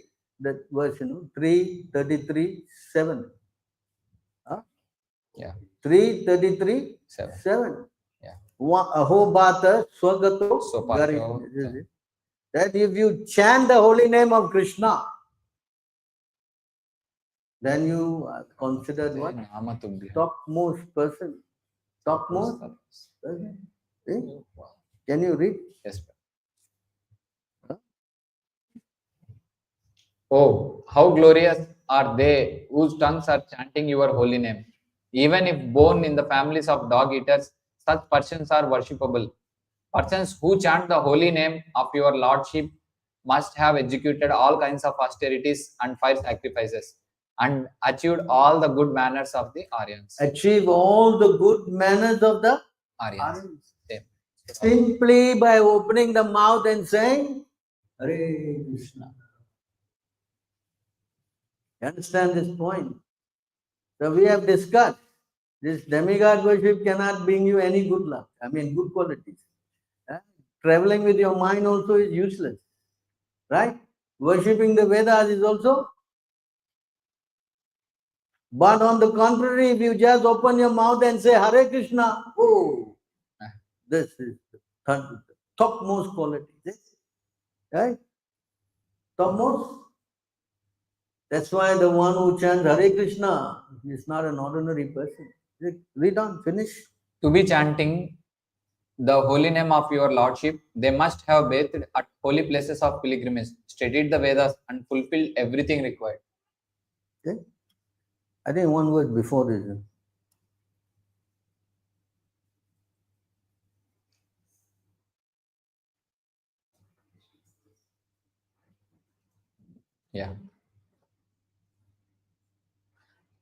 that verse, 3:33:7. Huh? Yeah. 3:33:7. 7. Yeah. Ahobata swagato Sopacho. gari. That if you chant the holy name of Krishna, then you are considered what? Namatubhya. Topmost person. Topmost person. See? Can you read? Yes. Huh? Oh, how glorious are they whose tongues are chanting your holy name. Even if born in the families of dog eaters, such persons are worshipable. Persons who chant the holy name of your lordship must have executed all kinds of austerities and fire sacrifices and achieved all the good manners of the Aryans. Achieve all the good manners of the Aryans. Aryans. Same. Simply by opening the mouth and saying, Hare Krishna. You understand this point? So we have discussed this demigod worship cannot bring you any good luck. I mean, good qualities. Traveling with your mind also is useless. Right? Worshipping the Vedas is also. But on the contrary, if you just open your mouth and say Hare Krishna, oh, this is the topmost quality. Right? Topmost. That's why the one who chants Hare Krishna is not an ordinary person. Read on, finish. To be chanting the holy name of your lordship, they must have bathed at holy places of pilgrimage, studied the Vedas, and fulfilled everything required. Okay? I think one word before this. Yeah.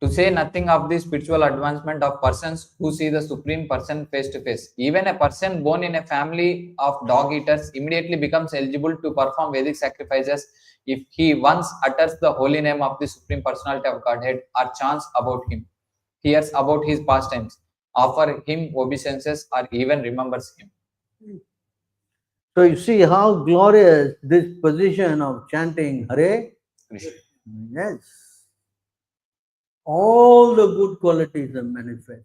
To say nothing of the spiritual advancement of persons who see the Supreme Person face to face. Even a person born in a family of dog eaters immediately becomes eligible to perform Vedic sacrifices if he once utters the holy name of the Supreme Personality of Godhead or chants about him, hears about his pastimes, offer him obeisances, or even remembers him. So you see how glorious this position of chanting Hare Krishna. Yes. All the good qualities are manifest.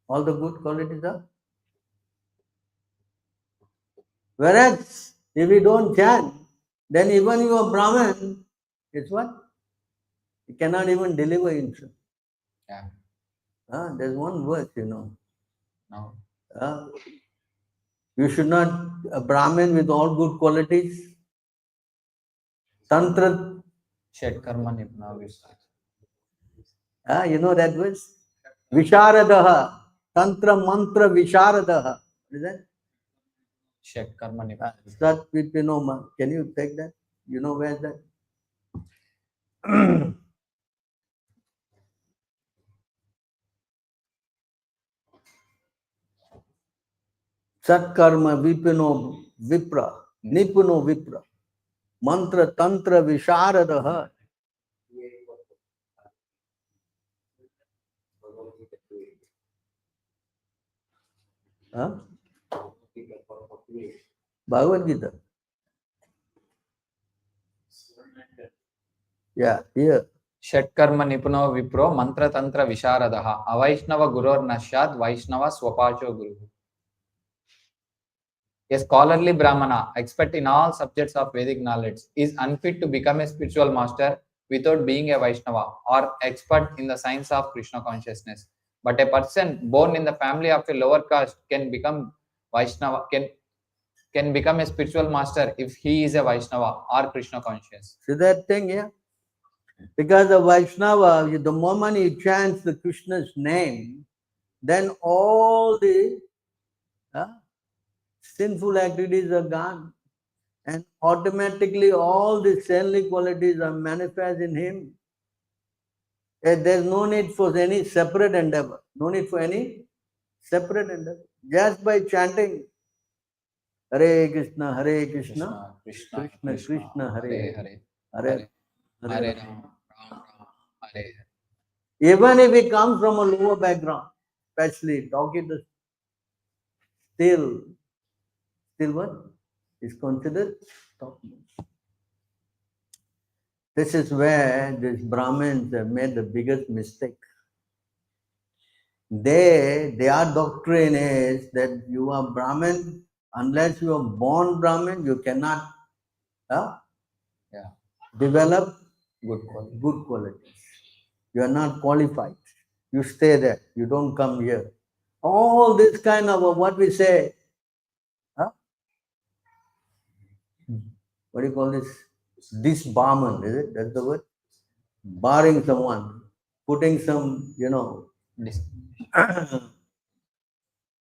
All the good qualities are. Whereas if you don't chant, then even your Brahman, it's what? He cannot even deliver himself. Yeah. There's one verse, No. You should not, a Brahmin with all good qualities, Tantra, Shed karma nipna you know that verse? Visharadaha, Tantra Mantra Visharadaha. Is that? Shed karma nipna. Sat Vipinoma. Can you take that? You know where is that? Satkarma Vipino Vipra. Nipuno Vipra. Mantra Tantra Visharadaha. Bhagavad Gita. Yeah, here. षट्कर्म निपुनो Wipro मंत्र तंत्र विशारदः अवैष्णव गुरोर्नश्यात् वैष्णव स्वपाचो गुरुः. A scholarly Brahmana, expert in all subjects of Vedic knowledge, is unfit to become a spiritual master without being a Vaishnava or expert in the science of Krishna consciousness. But a person born in the family of a lower caste can become Vaishnava, can become a spiritual master if he is a Vaishnava or Krishna conscious. See that thing here? Because the Vaishnava, the moment he chants the Krishna's name, then all the sinful activities are gone. And automatically all the saintly qualities are manifest in him. There's no need for any separate endeavor. No need for any separate endeavor. Just by chanting Hare Krishna, Hare Krishna, Krishna, Krishna Krishna, Hare Hare, Hare, Hare, Hare. Ram, Ram, Ram, Hare. Even if he comes from a lower background, especially talking to still what is considered top. This is where these Brahmins have made the biggest mistake. Their doctrine is that you are Brahmin, unless you are born Brahmin, you cannot develop good qualities. You are not qualified. You stay there. You don't come here. All this kind of what we say, what do you call this? Disbarment, is it? That's the word? Barring someone, putting some,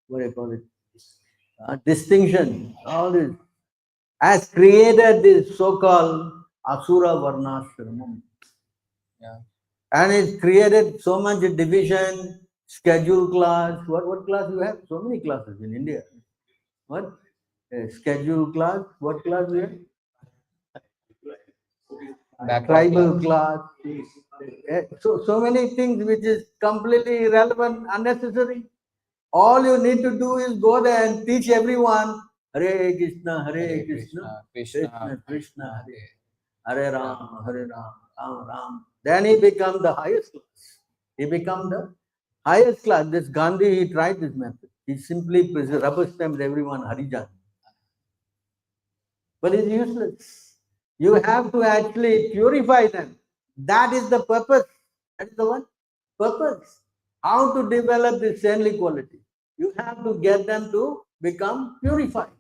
what do you call it? Distinction, all this, has created this so-called Asura Varnashramam. Yeah. And it's created so much division, schedule class. What class you have? So many classes in India. What? Schedule class. What class we have? Tribal class. So many things which is completely irrelevant, unnecessary. All you need to do is go there and teach everyone Hare Krishna, Hare Krishna, Krishna Krishna, Hare Ram, Hare Ram, Ram Ram. Then he becomes the highest class. He becomes the highest class. This Gandhi, he tried this method. He simply rubber stamped everyone Harijan. But it's useless. You have to actually purify them. That is the purpose. That is the one purpose. How to develop this saintly quality. You have to get them to become purified.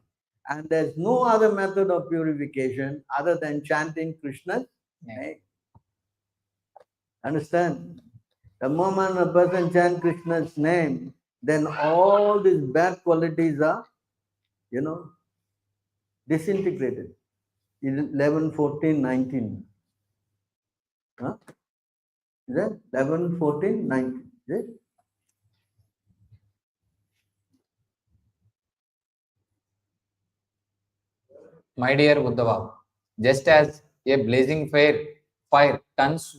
And there's no other method of purification other than chanting Krishna's name. Understand? The moment a person chants Krishna's name, then all these bad qualities are, disintegrated. 11, 14, 19. Huh? Is that 11, 14, 19? Is it? My dear Uddhava, just as a blazing fire turns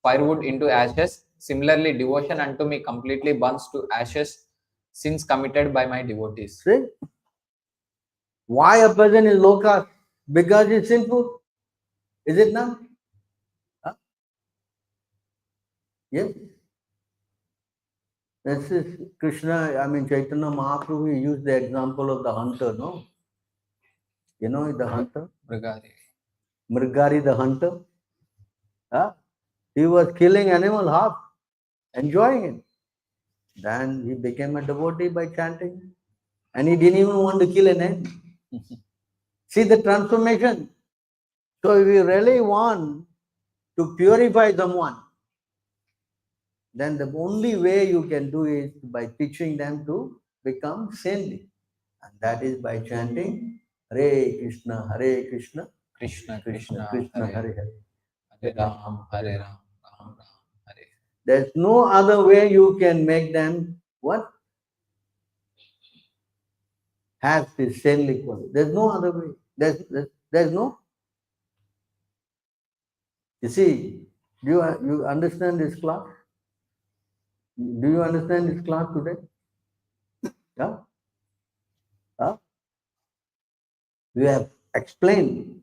firewood into ashes, similarly devotion unto me completely burns to ashes sins committed by my devotees. See? Why a person is low caste? Because he's sinful. Is it not? Huh? Yes. This is Krishna, Chaitanya Mahaprabhu, he used the example of the hunter, no? You know the hunter? Mrigari the hunter. Huh? He was killing animal half, enjoying it. Then he became a devotee by chanting. And he didn't even want to kill an animal. See the transformation. So if you really want to purify someone, then the only way you can do is by teaching them to become saintly. And that is by chanting Hare Krishna, Hare Krishna, Krishna, Krishna, Krishna, Krishna, Hare Hare Hare. Hare Ram, Hare Ram, Ram Ram, Hare. There's no other way you can make them what? Have this saintly quality. There's no other way. There's no. You see, you understand this class? Do you understand this class today? Yeah? Huh? We have explained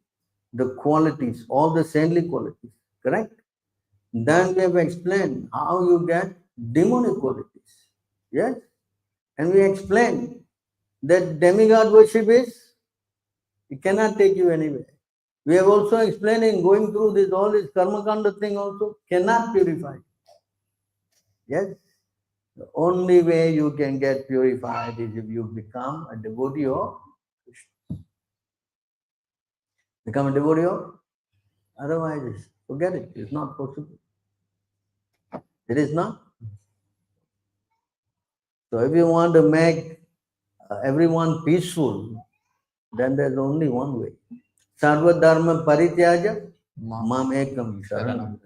the qualities, all the saintly qualities. Correct? Then we have explained how you get demonic qualities. Yes? And we explained that demigod worship it cannot take you anywhere. We have also explained in going through this all this karma kanda thing also cannot purify. Yes? The only way you can get purified is if you become a devotee of Krishna. Become a devotee of, otherwise forget it. It's not possible. It is not. So if you want to make everyone peaceful, then there's only one way. Sarva dharma parityaja mam ekam sharanam.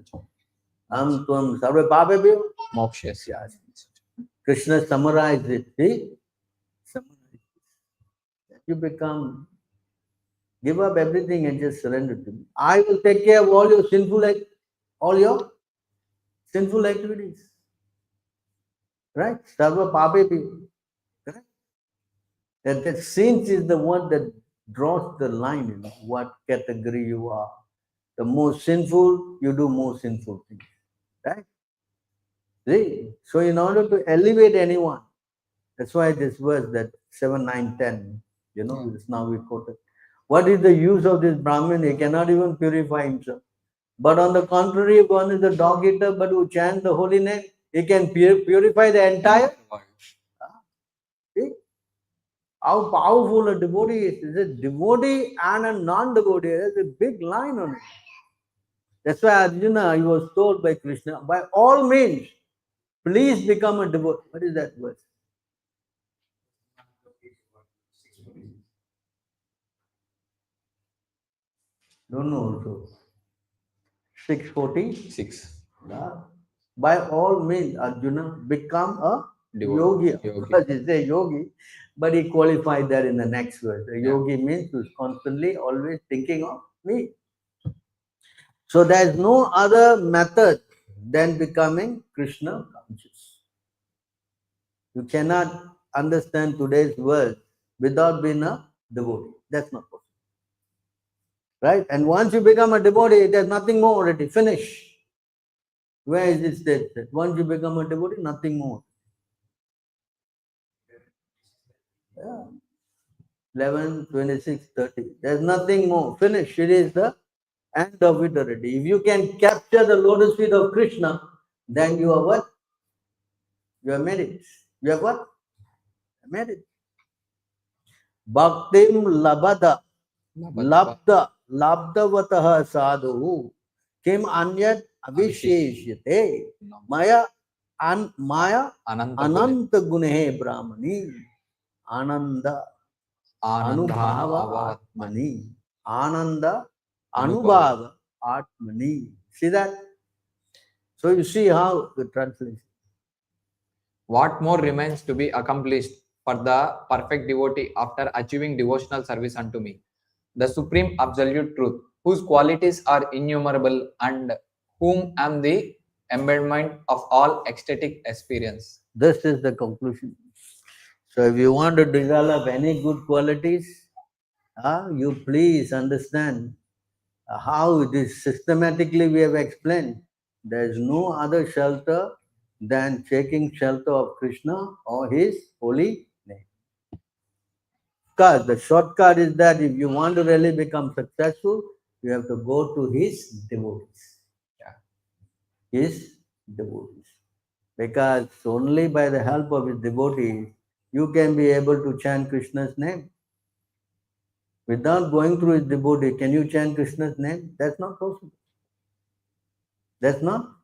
Am tvam sarva papebhyo Mokshasya. Krishna summarized it. He summarized it. You become, give up everything and just surrender to me. I will take care of all your sinful activities. Right? Sarva papebhyo. Correct? That sins is the one that draws the line, what category you are. The more sinful, you do more sinful things. Right? See? So in order to elevate anyone, that's why this verse that 7, 9, 10, this now we quoted. What is the use of this Brahmin? He cannot even purify himself. But on the contrary, if one is a dog eater but who chants the holy name, he can purify the entire. See? How powerful a devotee is. It's a devotee and a non-devotee. There's a big line on it. That's why Arjuna, he was told by Krishna, by all means, please become a devotee. What is that verse? Don't know also. 646. By all means, Arjuna, become a yogi. Because he's a yogi, but he qualified that in the next verse. A yogi means who's constantly always thinking of me. So there is no other method than becoming Krishna conscious. You cannot understand today's world without being a devotee. That's not possible. Right? And once you become a devotee, there's nothing more already. Finish. Where is it stated? Once you become a devotee, nothing more. 11, 26, 30. There's nothing more. Finish. It is the end of it already. If you can capture the lotus feet of Krishna, then you are what? You have made it. You have what? Made it. Bhaktim labada labdavataha sadhu kim anyat avisheshyate maya ananta gunehe brahmani ananda anubhava atmani ananda anubhava atmani. See that? So you see how the translation. What more remains to be accomplished for the perfect devotee after achieving devotional service unto me, the supreme absolute truth, whose qualities are innumerable and whom am the embodiment of all ecstatic experience. This is the conclusion. So if you want to develop any good qualities, you please understand how it is systematically we have explained. There is no other shelter than taking shelter of Krishna or his holy name. Because the shortcut is that if you want to really become successful, you have to go to his devotees. His devotees. Because only by the help of his devotees, you can be able to chant Krishna's name. Without going through his devotee, can you chant Krishna's name? That's not possible. That's not.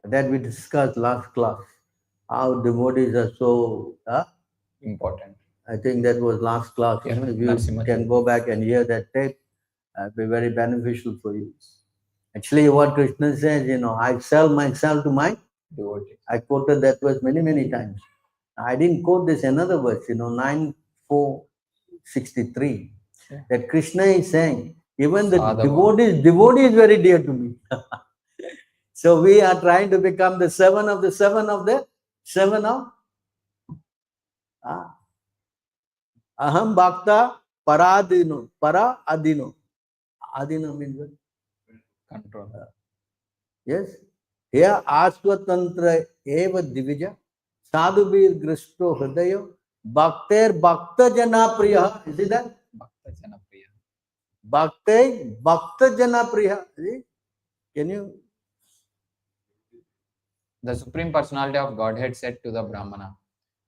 That we discussed last class. How devotees are so important. I think that was last class. Yeah, if you can go back and hear that tape, it'll be very beneficial for you. Actually, what Krishna says, I sell myself to my devotee. I quoted that verse many, many times. I didn't quote this another verse, 9:463. That Krishna is saying, even the devotee is very dear to me. So we are trying to become the seven of the seven of the seven of Aham Bhakta Para Adino. Adino means what? Control. Yes. Here, Aswatantra eva divija, sadhubir grishto hridayo, bhakter bhakta jana priya. You see that? Bhakta Jana Priya. Bhakte bhakta jana priya. See? Can you? The Supreme Personality of Godhead said to the Brahmana,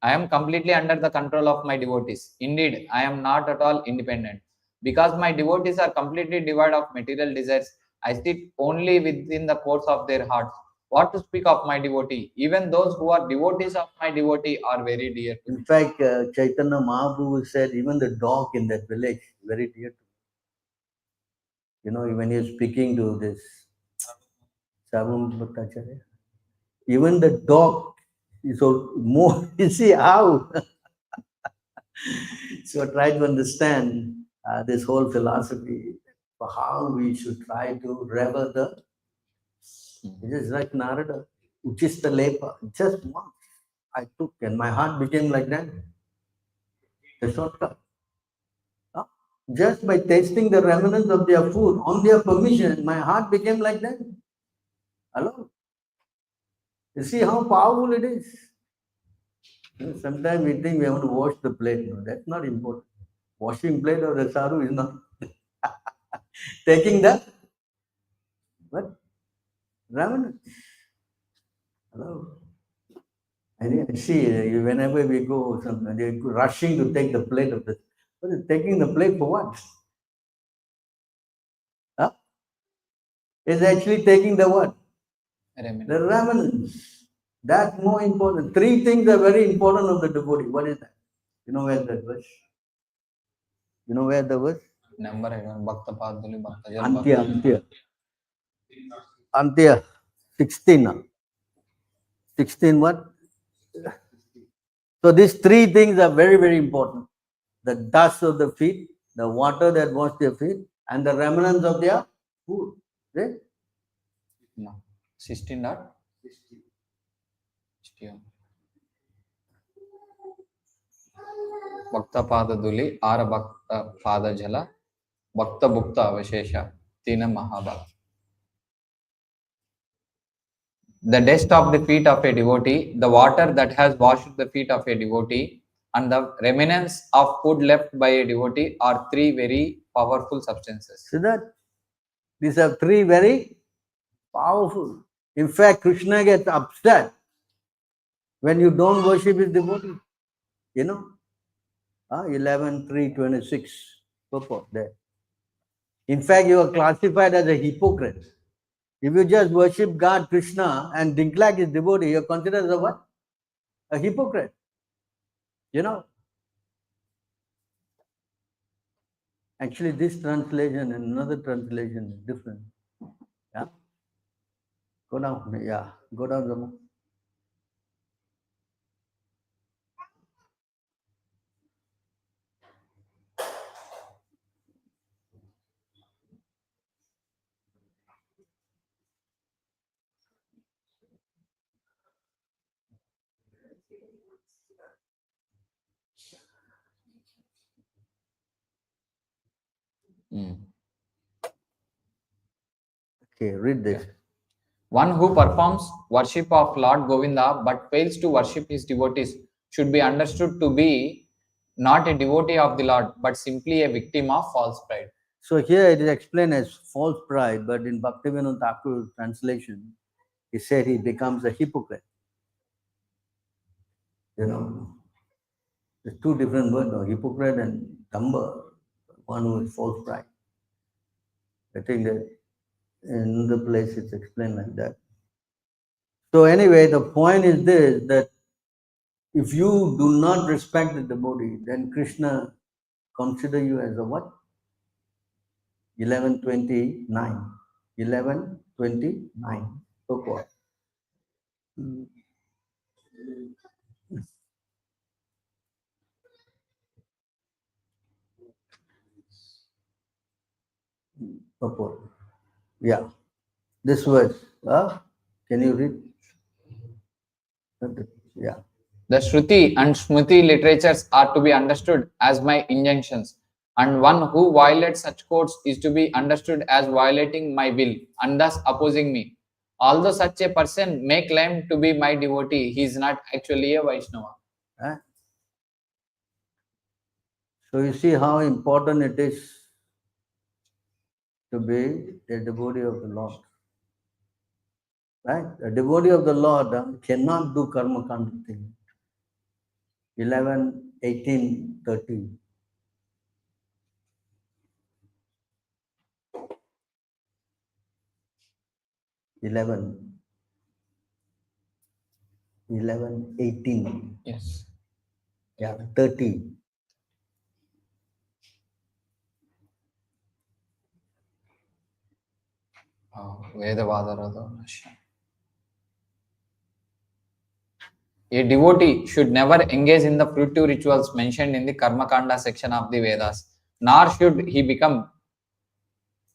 I am completely under the control of my devotees. Indeed, I am not at all independent. Because my devotees are completely devoid of material desires, I sit only within the courts of their hearts. What to speak of my devotee? Even those who are devotees of my devotee are very dear to me. In fact, Chaitanya Mahaprabhu said even the dog in that village very dear to me. You know, when he was speaking to this Sabam Bhattacharya, even the dog is so more. You see how? So try to understand this whole philosophy for how we should try to revel the. It is like Narada, Uchista Lepa. Just once I took and my heart became like that. The shortcut. Just by tasting the remnants of their food on their permission, my heart became like that. Hello? You see how powerful it is? Sometimes we think we have to wash the plate. No, that's not important. Washing plate of the saru is not. Taking the what? Remnants. Hello? And you see, whenever we go, they're rushing to take the plate of the. What is taking the plate for what? Huh? It's actually taking the what? Remnant. The remnants. That's more important. Three things are very important of the devotee. What is that? You know where that verse? You know where the verse? Number 1, Bhakta Paduli Bhakta Jal Antya, Bhakta. Antya. Antya. 16. 16 what? So these three things are very, very important. The dust of the feet, the water that washed their feet, and the remnants of their food. Right? No. 16 dot? 16. Bhakta Pada Duli, Ara Bhakta Pada Jala, Bhakta Bhukta Avashesha, Tina Mahabala. The dust of the feet of a devotee, the water that has washed the feet of a devotee, and the remnants of food left by a devotee are three very powerful substances. See that? These are three very powerful. In fact, Krishna gets upset when you don't worship his devotee. You know? 11:3:26 purport there. In fact, you are classified as a hypocrite. If you just worship God, Krishna, and neglect his devotee, you're considered as a what? A hypocrite. You know? Actually, this translation and another translation is different. Yeah? Go down. Yeah. Go down some more. Okay, read this. One who performs worship of Lord Govinda but fails to worship his devotees should be understood to be not a devotee of the Lord but simply a victim of false pride. So here it is explained as false pride, but in Bhaktivinoda Thakur's translation, he said he becomes a hypocrite. You know, there's two different words, no? Hypocrite and damba. One who is false pride. I think that in another place it's explained like that. So anyway, the point is this, that if you do not respect the devotee, then Krishna consider you as a what? 11:29. 11:29. So what? Purport. Yeah. This verse. Can you read? Yeah. The Shruti and Smriti literatures are to be understood as my injunctions. and one who violates such codes is to be understood as violating my will and thus opposing me. Although such a person may claim to be my devotee, he is not actually a Vaishnava. Right? So you see how important it is to be a devotee of the Lord. Right? A devotee of the Lord cannot do karma kanda thing. 11, 18, 13. 11, 11, 18. Yes. Yeah, 30. Vedavadaradha. A devotee should never engage in the fruitive rituals mentioned in the Karma Kanda section of the Vedas, nor should he become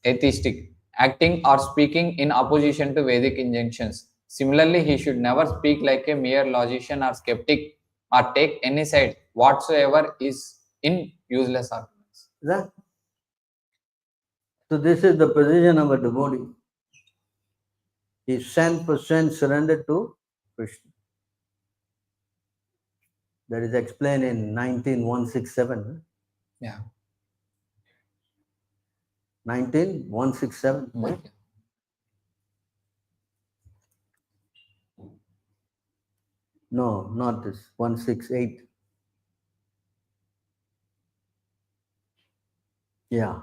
atheistic, acting or speaking in opposition to Vedic injunctions. Similarly, he should never speak like a mere logician or skeptic or take any side whatsoever is in useless arguments. Right? So this is the position of a devotee. He is 100% surrendered to Krishna. That is explained in 19,167. Yeah. 19,167. Okay. No, not this. 168. Yeah.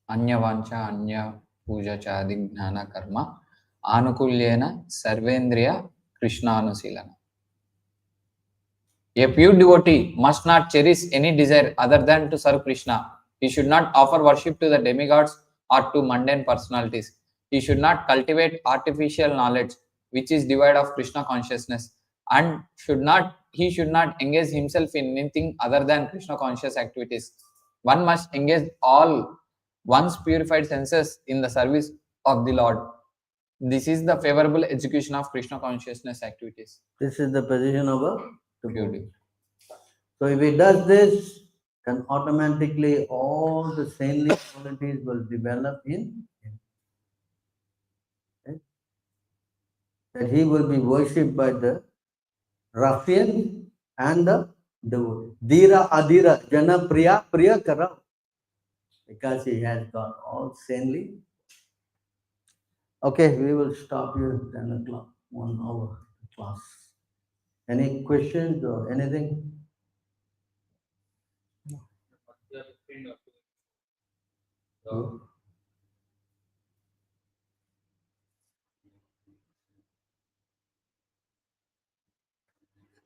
Anya vancha anya puja chadi gnana karma anukulyena sarvendriya Krishna anusilana. A pure devotee must not cherish any desire other than to serve Krishna. He should not offer worship to the demigods or to mundane personalities. He should not cultivate artificial knowledge, which is devoid of Krishna consciousness, and he should not engage himself in anything other than Krishna conscious activities. One must engage all one's purified senses in the service of the Lord. This is the favorable execution of Krishna consciousness activities. This is the position of a Pure devotee. devotee. So if he does this, then automatically all the saintly qualities will develop in him. Okay? That he will be worshipped by the ruffian and the devotee. Dhira adhira jana priya priya kara. Because he has got all saintly. Okay, we will stop here 10 o'clock, 1 hour class. Any questions or anything? No?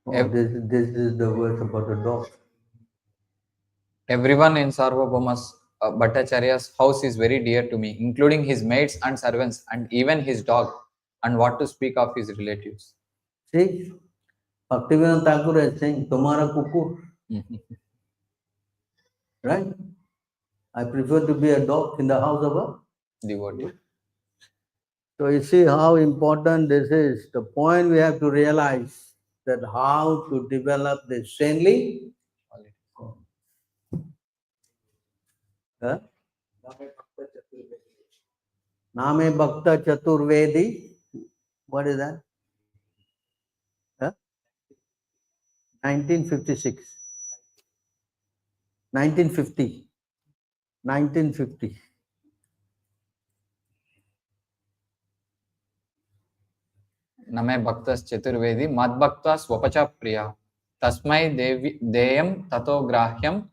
Oh, this is the verse about the dog. Everyone in Sarvabhauma's Bhattacharya's house is very dear to me, including his maids and servants, and even his dog, and what to speak of his relatives. See, Bhaktivinoda Thakur is saying, Tumhara kukur, right? I prefer to be a dog in the house of a. Devotee. So you see how important this is. The point we have to realize that how to develop this saintly. Huh? Name Bhakta Chaturvedi. What is that? Huh? 1956. 1950. 1950. Name Bhaktas Chaturvedi Madbhakta Swapacha Priya Tasmai Deyam Tato Grahyam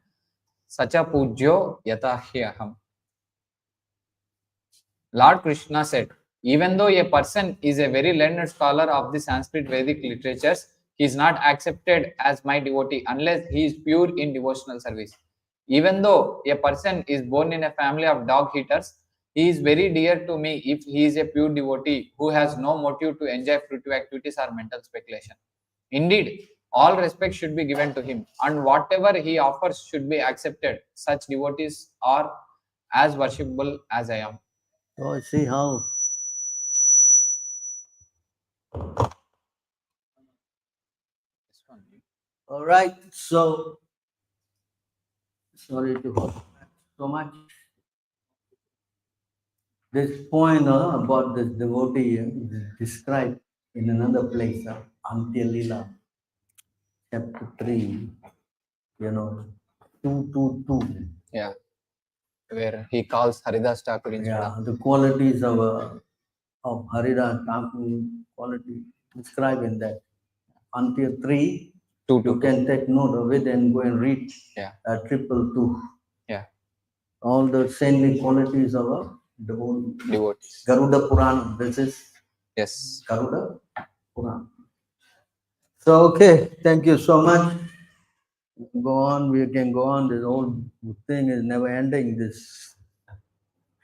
Sacha Pujyo Yatahyaham. Lord Krishna said, even though a person is a very learned scholar of the Sanskrit Vedic literatures, he is not accepted as my devotee unless he is pure in devotional service. Even though a person is born in a family of dog eaters, he is very dear to me if he is a pure devotee who has no motive to enjoy fruitive activities or mental speculation. Indeed, all respect should be given to him, and whatever he offers should be accepted. Such devotees are as worshipable as I am. So see how. All right. So Sorry to hold back so much. This point about this devotee is described in another place, Antya Lila, chapter 3, 222. Yeah, where he calls Haridas Thakur instead Yeah, of the qualities of Haridas Thakur quality described in that. Antya 3, two you can take note of it and go and read Yeah, 222. yeah, All the saintly qualities of a devotee. devotees. Garuda Purana, this is Yes. Garuda Purana. So, okay, thank you so much. Go on, we can go on. This whole thing is never ending. This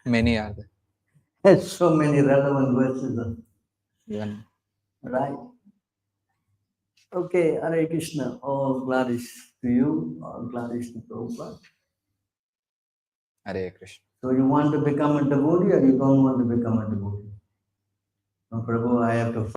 Many are there. has so many relevant verses, Even right? Okay, Hare Krishna, all glories to you, all glories to Prabhupada. Hare Krishna. So, you want to become a devotee or you don't want to become a devotee? No, Prabhu, I have to